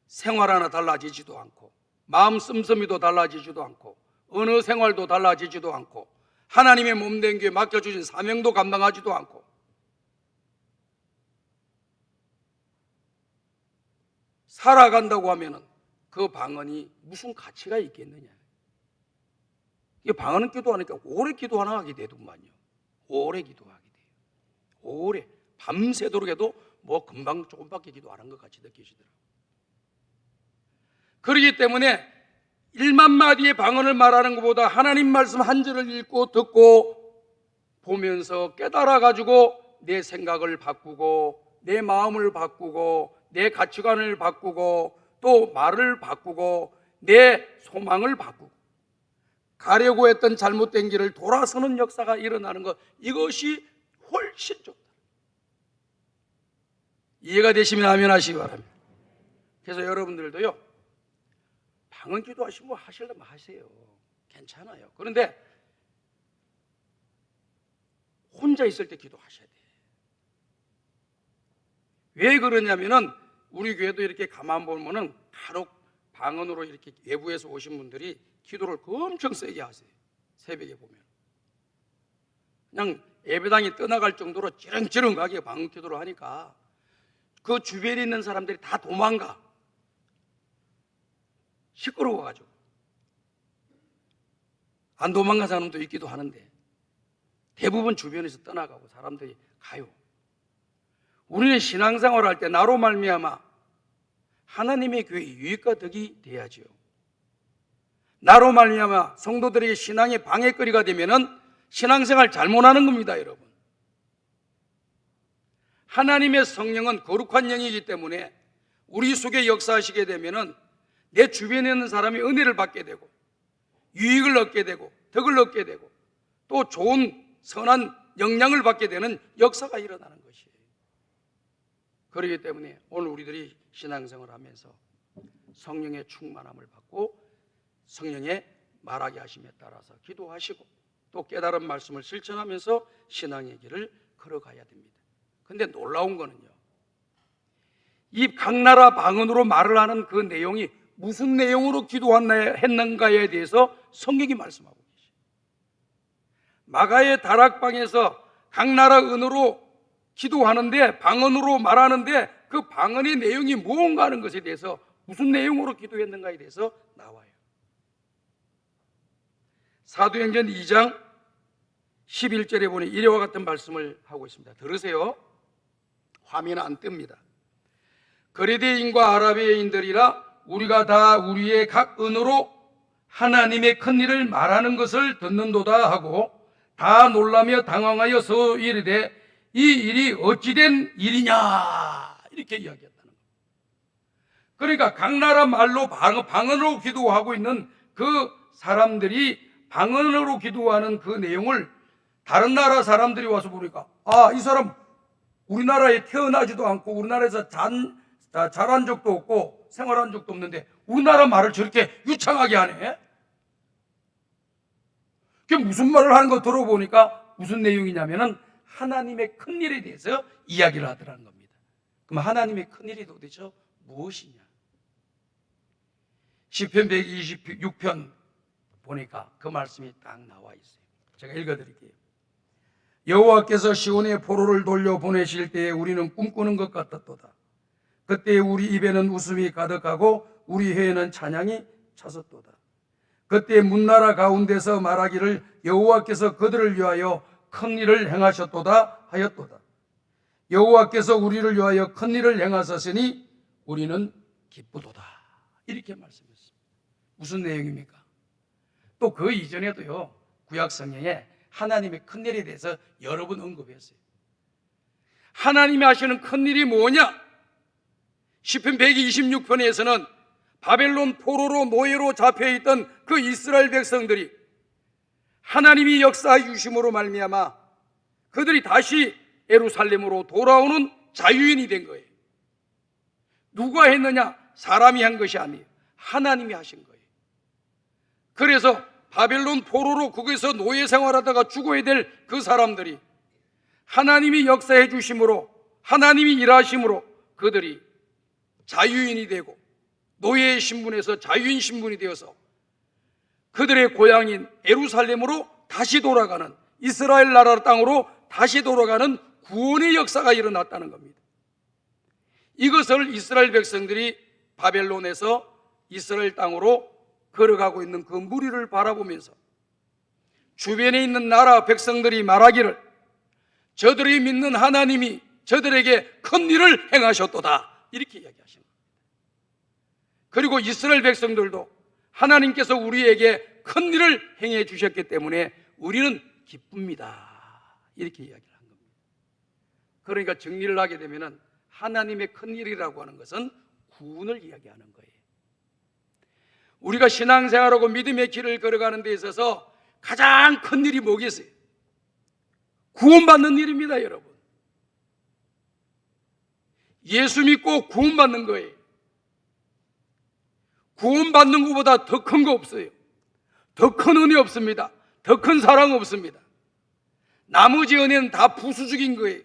생활 하나 달라지지도 않고, 마음 씀씀이도 달라지지도 않고, 언어 생활도 달라지지도 않고, 하나님의 몸된 교회 맡겨주신 사명도 감당하지도 않고, 살아간다고 하면은 그 방언이 무슨 가치가 있겠느냐. 이 방언은 기도하니까 오래 기도하나 하게 되더만요. 오래 기도하게 돼요. 오래 밤새도록 해도 뭐 금방 조금밖에 기도 안 한 것 같이 느끼시더라고요. 그렇기 때문에 1만 마디의 방언을 말하는 것보다 하나님 말씀 한 절을 읽고 듣고 보면서 깨달아 가지고 내 생각을 바꾸고 내 마음을 바꾸고 내 가치관을 바꾸고 또 말을 바꾸고 내 소망을 바꾸고 가려고 했던 잘못된 길을 돌아서는 역사가 일어나는 것, 이것이 훨씬 좋다. 이해가 되시면 아멘 하시기 바랍니다. 그래서 여러분들도요, 방언 기도하시면 하시려면 하세요. 괜찮아요. 그런데 혼자 있을 때 기도하셔야 돼요. 왜 그러냐면은 우리 교회도 이렇게 가만 보면은 간혹 방언으로 이렇게 외부에서 오신 분들이 기도를 엄청 세게 하세요. 새벽에 보면 그냥 예배당이 떠나갈 정도로 찌렁찌렁하게 방언 기도를 하니까 그 주변에 있는 사람들이 다 도망가. 시끄러워가지고. 안 도망간 사람도 있기도 하는데 대부분 주변에서 떠나가고 사람들이 가요. 우리는 신앙생활을 할 때 나로 말미암아 하나님의 교회 유익과 덕이 돼야지요. 나로 말미암아 성도들에게 신앙의 방해거리가 되면은 신앙생활 잘못하는 겁니다, 여러분. 하나님의 성령은 거룩한 영이기 때문에 우리 속에 역사하시게 되면은 내 주변에 있는 사람이 은혜를 받게 되고 유익을 얻게 되고 덕을 얻게 되고 또 좋은 선한 영향을 받게 되는 역사가 일어나는 것이에요. 그렇기 때문에 오늘 우리들이 신앙생활을 하면서 성령의 충만함을 받고 성령의 말하게 하심에 따라서 기도하시고 또 깨달은 말씀을 실천하면서 신앙의 길을 걸어가야 됩니다. 그런데 놀라운 거는요, 이 각 나라 방언으로 말을 하는 그 내용이 무슨 내용으로 기도했는가에 대해서 성경이 말씀하고 계시죠. 마가의 다락방에서 각 나라 언어로 기도하는데, 방언으로 말하는데 그 방언의 내용이 무언가 하는 것에 대해서, 무슨 내용으로 기도했는가에 대해서 나와요. 사도행전 2장 11절에 보니 이와 같은 말씀을 하고 있습니다. 들으세요. 화면 안 뜹니다. 그레데인과 아라비아인들이라 우리가 다 우리의 각 언어로 하나님의 큰 일을 말하는 것을 듣는도다 하고 다 놀라며 당황하여 서 이르되 이 일이 어찌된 일이냐 이렇게 이야기했다는 겁니다. 그러니까 각 나라 말로 방언으로 기도하고 있는 그 사람들이 방언으로 기도하는 그 내용을 다른 나라 사람들이 와서 보니까 이 사람 우리나라에 태어나지도 않고 우리나라에서 자란 적도 없고 생활한 적도 없는데 우리나라 말을 저렇게 유창하게 하네. 그게 무슨 말을 하는 거 들어보니까 무슨 내용이냐면은 하나님의 큰일에 대해서 이야기를 하더라는 겁니다. 그럼 하나님의 큰일이 도대체 무엇이냐? 시편 126편 보니까 그 말씀이 딱 나와 있어요. 제가 읽어드릴게요. 여호와께서 시온의 포로를 돌려 보내실 때에 우리는 꿈꾸는 것 같았도다. 그때 우리 입에는 웃음이 가득하고 우리 혀에는 찬양이 차섰도다. 그때 문나라 가운데서 말하기를 여호와께서 그들을 위하여 큰 일을 행하셨도다 하였도다. 여호와께서 우리를 위하여 큰 일을 행하셨으니 우리는 기쁘도다. 이렇게 말씀했습니다. 무슨 내용입니까? 또 그 이전에도요, 구약 성경에 하나님의 큰 일에 대해서 여러 번 언급했어요. 하나님이 하시는 큰 일이 뭐냐? 시편 126편에서는 바벨론 포로로 노예로 잡혀있던 그 이스라엘 백성들이 하나님이 역사해 주심으로 말미암아 그들이 다시 예루살렘으로 돌아오는 자유인이 된 거예요. 누가 했느냐? 사람이 한 것이 아니에요. 하나님이 하신 거예요. 그래서 바벨론 포로로 거기서 노예 생활하다가 죽어야 될 그 사람들이 하나님이 역사해 주심으로, 하나님이 일하심으로 그들이 자유인이 되고 노예의 신분에서 자유인 신분이 되어서 그들의 고향인 예루살렘으로 다시 돌아가는, 이스라엘 나라 땅으로 다시 돌아가는 구원의 역사가 일어났다는 겁니다. 이것을 이스라엘 백성들이 바벨론에서 이스라엘 땅으로 걸어가고 있는 그 무리를 바라보면서 주변에 있는 나라 백성들이 말하기를 저들이 믿는 하나님이 저들에게 큰 일을 행하셨도다 이렇게 이야기하십니다. 그리고 이스라엘 백성들도 하나님께서 우리에게 큰 일을 행해 주셨기 때문에 우리는 기쁩니다 이렇게 이야기를 한 겁니다. 그러니까 정리를 하게 되면 하나님의 큰 일이라고 하는 것은 구원을 이야기하는 거예요. 우리가 신앙생활하고 믿음의 길을 걸어가는 데 있어서 가장 큰 일이 뭐겠어요? 구원받는 일입니다, 여러분. 예수 믿고 구원받는 거예요. 구원받는 것보다 더 큰 거 없어요. 더 큰 은혜 없습니다. 더 큰 사랑 없습니다. 나머지 은혜는 다 부수적인 거예요.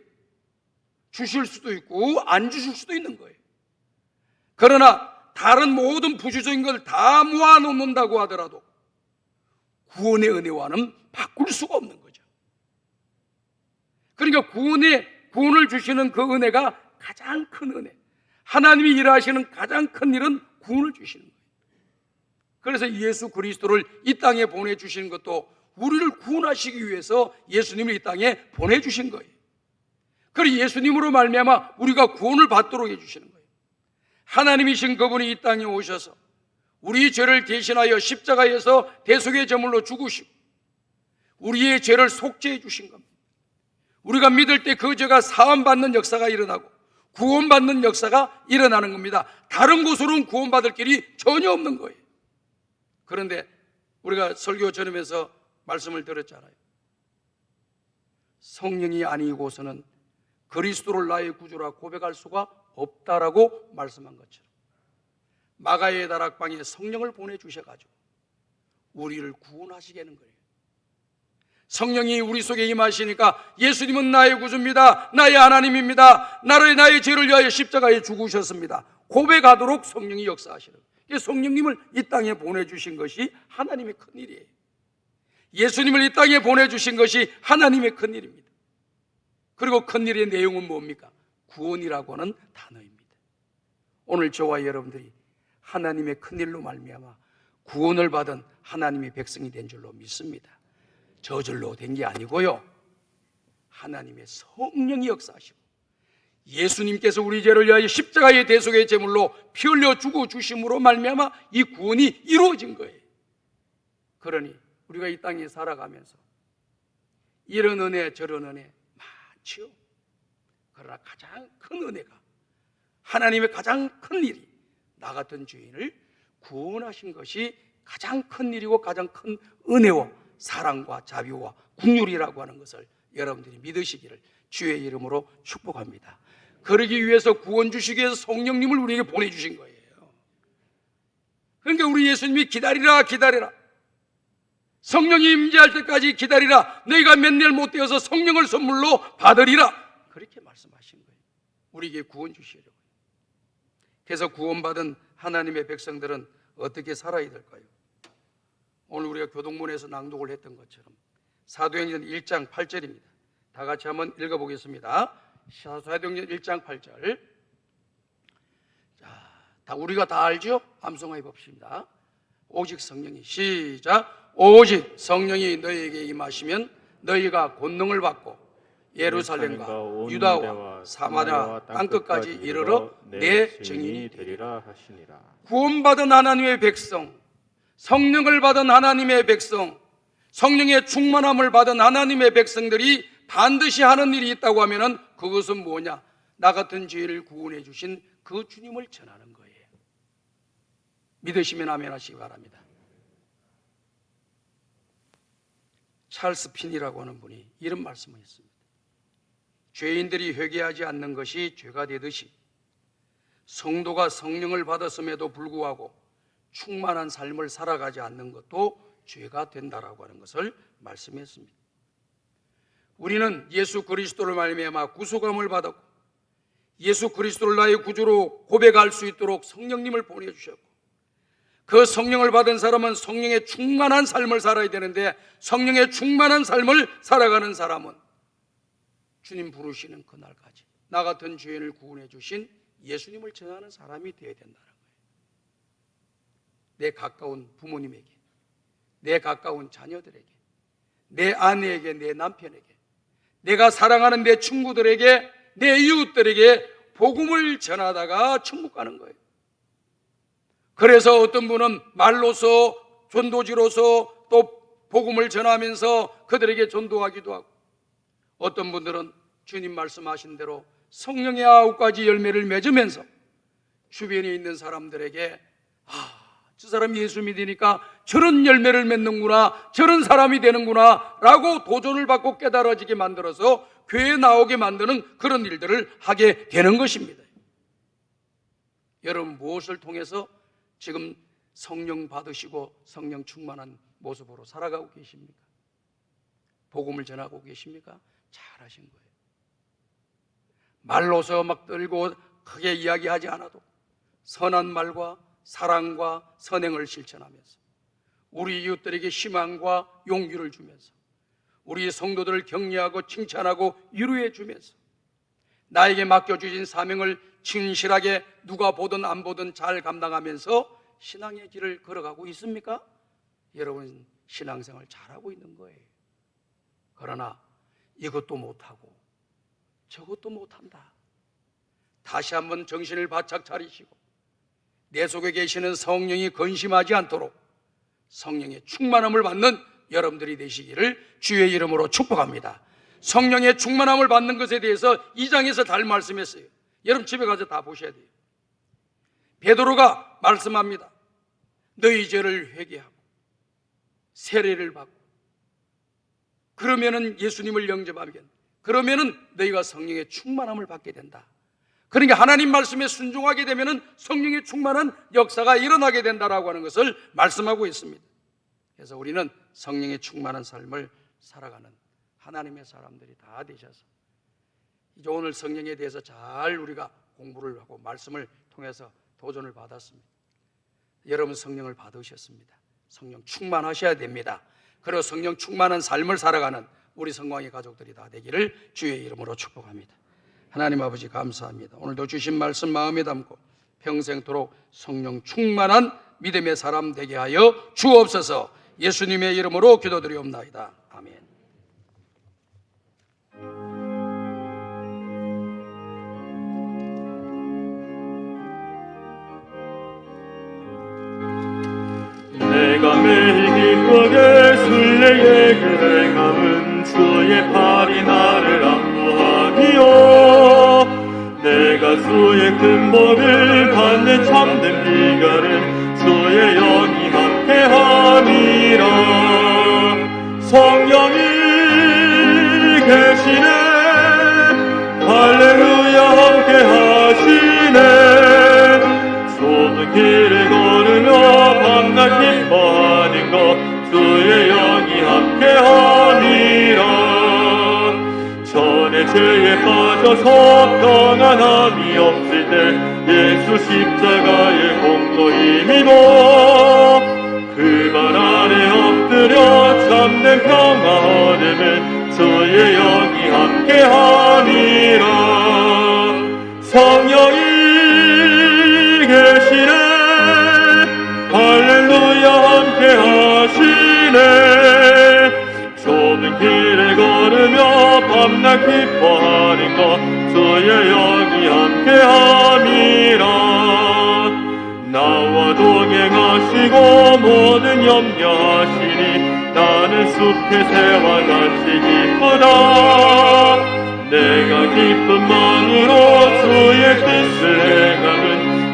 주실 수도 있고 안 주실 수도 있는 거예요. 그러나 다른 모든 부수적인 걸 다 모아놓는다고 하더라도 구원의 은혜와는 바꿀 수가 없는 거죠. 그러니까 구원을 주시는 그 은혜가 가장 큰 은혜, 하나님이 일하시는 가장 큰 일은 구원을 주시는 거예요. 그래서 예수 그리스도를 이 땅에 보내주시는 것도 우리를 구원하시기 위해서 예수님을 이 땅에 보내주신 거예요. 그리고 예수님으로 말미암아 우리가 구원을 받도록 해주시는 거예요. 하나님이신 그분이 이 땅에 오셔서 우리의 죄를 대신하여 십자가에서 대속의 제물로 죽으시고 우리의 죄를 속죄해 주신 겁니다. 우리가 믿을 때 그 죄가 사함받는 역사가 일어나고 구원받는 역사가 일어나는 겁니다. 다른 곳으로는 구원받을 길이 전혀 없는 거예요. 그런데 우리가 설교 전하면서 말씀을 들었잖아요. 성령이 아니고서는 그리스도를 나의 구주라 고백할 수가 없다라고 말씀한 것처럼 마가의 다락방에 성령을 보내주셔가지고 우리를 구원하시겠는 거예요. 성령이 우리 속에 임하시니까 예수님은 나의 구주입니다, 나의 하나님입니다, 나의 죄를 위하여 십자가에 죽으셨습니다 고백하도록 성령이 역사하시는 거예요. 성령님을 이 땅에 보내주신 것이 하나님의 큰일이에요. 예수님을 이 땅에 보내주신 것이 하나님의 큰일입니다. 그리고 큰일의 내용은 뭡니까? 구원이라고 하는 단어입니다. 오늘 저와 여러분들이 하나님의 큰일로 말미암아 구원을 받은 하나님의 백성이 된 줄로 믿습니다. 저절로 된 게 아니고요, 하나님의 성령이 역사하시고 예수님께서 우리 죄를 위하여 십자가의 대속의 제물로 피 흘려 죽어 주심으로 말미암아 이 구원이 이루어진 거예요. 그러니 우리가 이 땅에 살아가면서 이런 은혜 저런 은혜 많지요. 그러나 가장 큰 은혜가, 하나님의 가장 큰 일이 나 같은 죄인을 구원하신 것이 가장 큰 일이고 가장 큰 은혜와 사랑과 자비와 긍휼이라고 하는 것을 여러분들이 믿으시기를 주의 이름으로 축복합니다. 그러기 위해서 구원 주시기 위해서 성령님을 우리에게 보내주신 거예요. 그러니까 우리 예수님이 기다리라 기다리라, 성령이 임재할 때까지 기다리라, 너희가 몇 날 못 되어서 성령을 선물로 받으리라, 그렇게 말씀하신 거예요. 우리에게 구원 주시려고. 그래서 구원받은 하나님의 백성들은 어떻게 살아야 될까요? 오늘 우리가 교동문에서 낭독을 했던 것처럼 사도행전 1장 8절입니다. 다 같이 한번 읽어보겠습니다. 사도행전 1장 8절. 자, 우리가 다 알죠? 암송해 봅시다. 오직 성령이, 시작. 오직 성령이 너희에게 임하시면 너희가 권능을 받고 예루살렘과 유다와 사마리아 땅끝까지 이르러 내 증인이 되리라 하시니라. 구원받은 하나님의 백성, 성령을 받은 하나님의 백성, 성령의 충만함을 받은 하나님의 백성들이 반드시 하는 일이 있다고 하면은 그것은 뭐냐? 나 같은 죄를 구원해 주신 그 주님을 전하는 거예요. 믿으시면 아멘 하시기 바랍니다. 찰스 핀이라고 하는 분이 이런 말씀을 했습니다. 죄인들이 회개하지 않는 것이 죄가 되듯이 성도가 성령을 받았음에도 불구하고 충만한 삶을 살아가지 않는 것도 죄가 된다라고 하는 것을 말씀했습니다. 우리는 예수 그리스도를 말미암아 구속함을 받았고 예수 그리스도를 나의 구주로 고백할 수 있도록 성령님을 보내주셨고, 그 성령을 받은 사람은 성령의 충만한 삶을 살아야 되는데, 성령의 충만한 삶을 살아가는 사람은 주님 부르시는 그날까지 나 같은 죄인을 구원해 주신 예수님을 전하는 사람이 되어야 된다는 거예요. 내 가까운 부모님에게, 내 가까운 자녀들에게, 내 아내에게, 내 남편에게, 내가 사랑하는 내 친구들에게, 내 이웃들에게 복음을 전하다가 천국 가는 거예요. 그래서 어떤 분은 말로서, 전도지로서 또 복음을 전하면서 그들에게 전도하기도 하고, 어떤 분들은 주님 말씀하신 대로 성령의 9가지 열매를 맺으면서 주변에 있는 사람들에게 저 사람이 예수 믿으니까 저런 열매를 맺는구나, 저런 사람이 되는구나 라고 도전을 받고 깨달아지게 만들어서 교회에 나오게 만드는 그런 일들을 하게 되는 것입니다. 여러분, 무엇을 통해서 지금 성령 받으시고 성령 충만한 모습으로 살아가고 계십니까? 복음을 전하고 계십니까? 잘하신 거예요. 말로서 막 떨고 크게 이야기하지 않아도 선한 말과 사랑과 선행을 실천하면서 우리 이웃들에게 희망과 용기를 주면서 우리 성도들을 격려하고 칭찬하고 위로해 주면서 나에게 맡겨주신 사명을 진실하게 누가 보든 안 보든 잘 감당하면서 신앙의 길을 걸어가고 있습니까? 여러분, 신앙생활 잘하고 있는 거예요. 그러나 이것도 못하고 저것도 못한다. 다시 한번 정신을 바짝 차리시고 내 속에 계시는 성령이 근심하지 않도록 성령의 충만함을 받는 여러분들이 되시기를 주의 이름으로 축복합니다. 성령의 충만함을 받는 것에 대해서 2장에서 잘 말씀했어요. 여러분 집에 가서 다 보셔야 돼요. 베드로가 말씀합니다. 너희 죄를 회개하고 세례를 받고 그러면은 예수님을 영접하면 그러면은 너희가 성령의 충만함을 받게 된다. 그러니까 하나님 말씀에 순종하게 되면은 성령의 충만한 역사가 일어나게 된다라고 하는 것을 말씀하고 있습니다. 그래서 우리는 성령의 충만한 삶을 살아가는 하나님의 사람들이 다 되셔서 이제 오늘 성령에 대해서 잘 우리가 공부를 하고 말씀을 통해서 도전을 받았습니다. 여러분 성령을 받으셨습니다. 성령 충만하셔야 됩니다. 그리고 성령 충만한 삶을 살아가는 우리 성광의 가족들이 다 되기를 주의 이름으로 축복합니다. 하나님 아버지 감사합니다. 오늘도 주신 말씀 마음에 담고 평생토록 성령 충만한 믿음의 사람 되게 하여 주옵소서. 예수님의 이름으로 기도드리옵나이다. 아멘. 내가 매일 기쁘게 순례에 행함은 주의 팔이 나를 안보하니요 야수의 큰 복을 받는 참된 비결은 주의 영이 함께함이라. 성령이 계시네, 할렐루야 함께하시네. 좁은 길을 걸으며 밤낮 기뻐하는 것 주의 영이 함께함이라. 전에 죄에 빠져서 평안함이 없을 때 예수 십자가의 공로 힘입어 그 발 아래 엎드려 참된 평화 얻음을 주의 영이 함께함이라. 성령이 계시네, 할렐루야 함께하시네. 좁은 길을 걸으며 밤낮 기뻐하는 것 주의 영이 함께함이라. 나와 동행하시고 모든 염려하시니 나는 숲의 새와 같이 기쁘다. 내가 기쁨만으로 주의 뜻을 행함은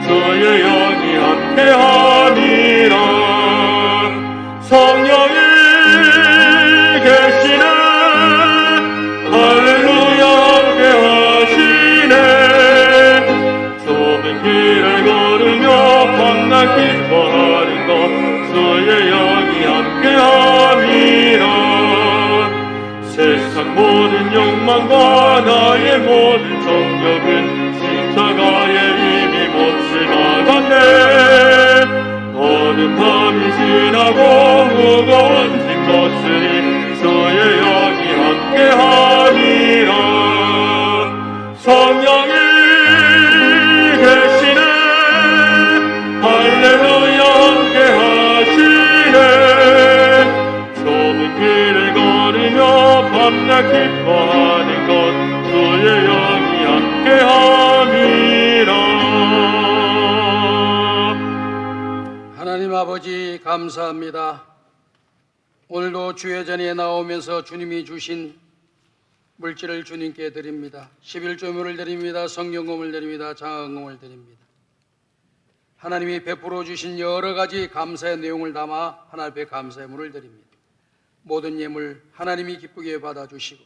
주의 영이 함께함이라. 성령이 계시네, 할렐루야 함께하시네. 좁은 길을 걸으며 밤낮 기뻐하는 것 주의 영이 함께함이라. 세상 모든 욕망과 나의 모든 정욕은 십자가에 이미 몫을 박았네. 어느 밤이 지나고 무거운 짐 벗으니 주의 영이 함께함이라. 성령이 계시네, 할렐루야 함께하시네. 좁은 길을 걸으며 밤낮 기뻐하는 것 주의 영이 함께함이라. 하나님 아버지 감사합니다. 오늘도 주의 전에 나오면서 주님이 주신 물질을 주님께 드립니다. 11조물을 드립니다. 성령금을 드립니다. 장화금을 드립니다. 하나님이 베풀어 주신 여러 가지 감사의 내용을 담아 하나님 앞에 감사의 물을 드립니다. 모든 예물 하나님이 기쁘게 받아주시고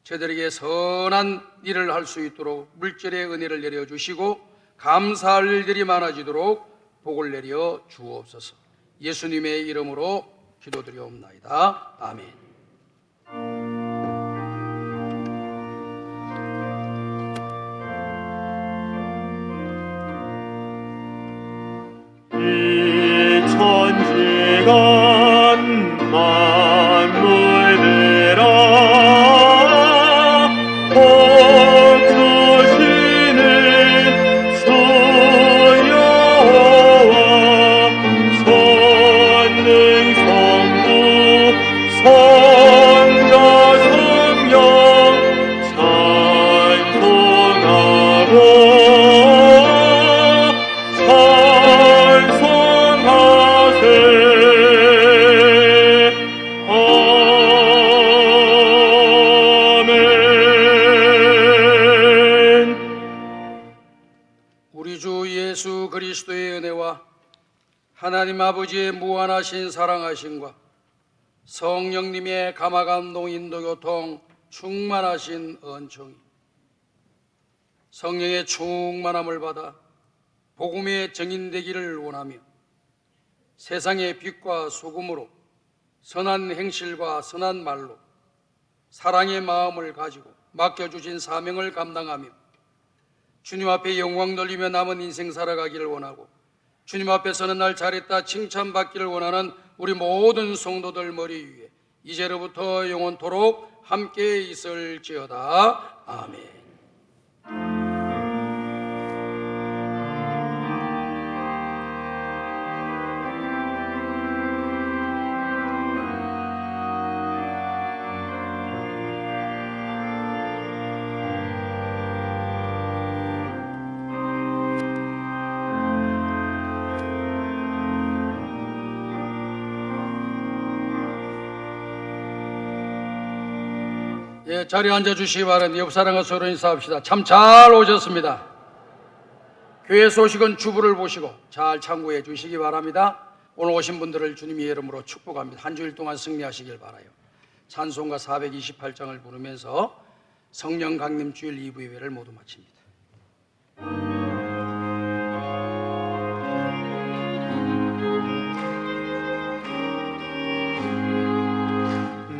저들에게 선한 일을 할 수 있도록 물질의 은혜를 내려주시고 감사할 일들이 많아지도록 복을 내려 주옵소서. 예수님의 이름으로 기도드리옵나이다. 아멘. 이 천지간 만물들아 복 주시는 주 여호와 선능 성부 성자 성령 찬송하고 그리스도의 은혜와 하나님 아버지의 무한하신 사랑하심과 성령님의 감화감동 인도교통 충만하신 은총이 성령의 충만함을 받아 복음의 증인되기를 원하며 세상의 빛과 소금으로 선한 행실과 선한 말로 사랑의 마음을 가지고 맡겨주신 사명을 감당하며 주님 앞에 영광 돌리며 남은 인생 살아가기를 원하고 주님 앞에서는 날 잘했다 칭찬받기를 원하는 우리 모든 성도들 머리 위에 이제로부터 영원토록 함께 있을지어다. 아멘. 예, 자리에 앉아주시기 바랍니다. 옆 사람과 서로 인사합시다. 참 잘 오셨습니다. 교회 소식은 주부를 보시고 잘 참고해 주시기 바랍니다. 오늘 오신 분들을 주님의 이름으로 축복합니다. 한 주일 동안 승리하시길 바라요. 찬송가 428장을 부르면서 성령 강림 주일 2부 예배를 모두 마칩니다.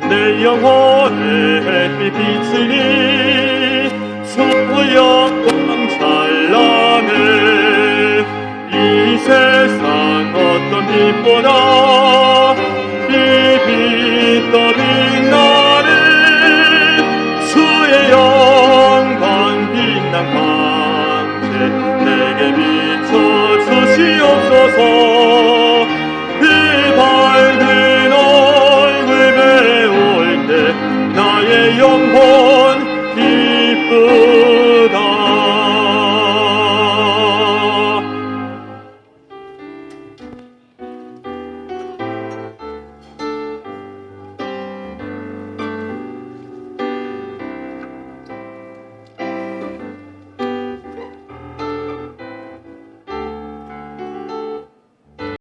내 영혼의 햇빛 비치니 소영광 찬란해. 이 세상 어떤 빛보다 이 빛 더 빛나리. 주의 영광 빛난 광채 내게 비춰 주시옵소서. 이 밝은 얼굴 배울 때 나의 영혼 기쁨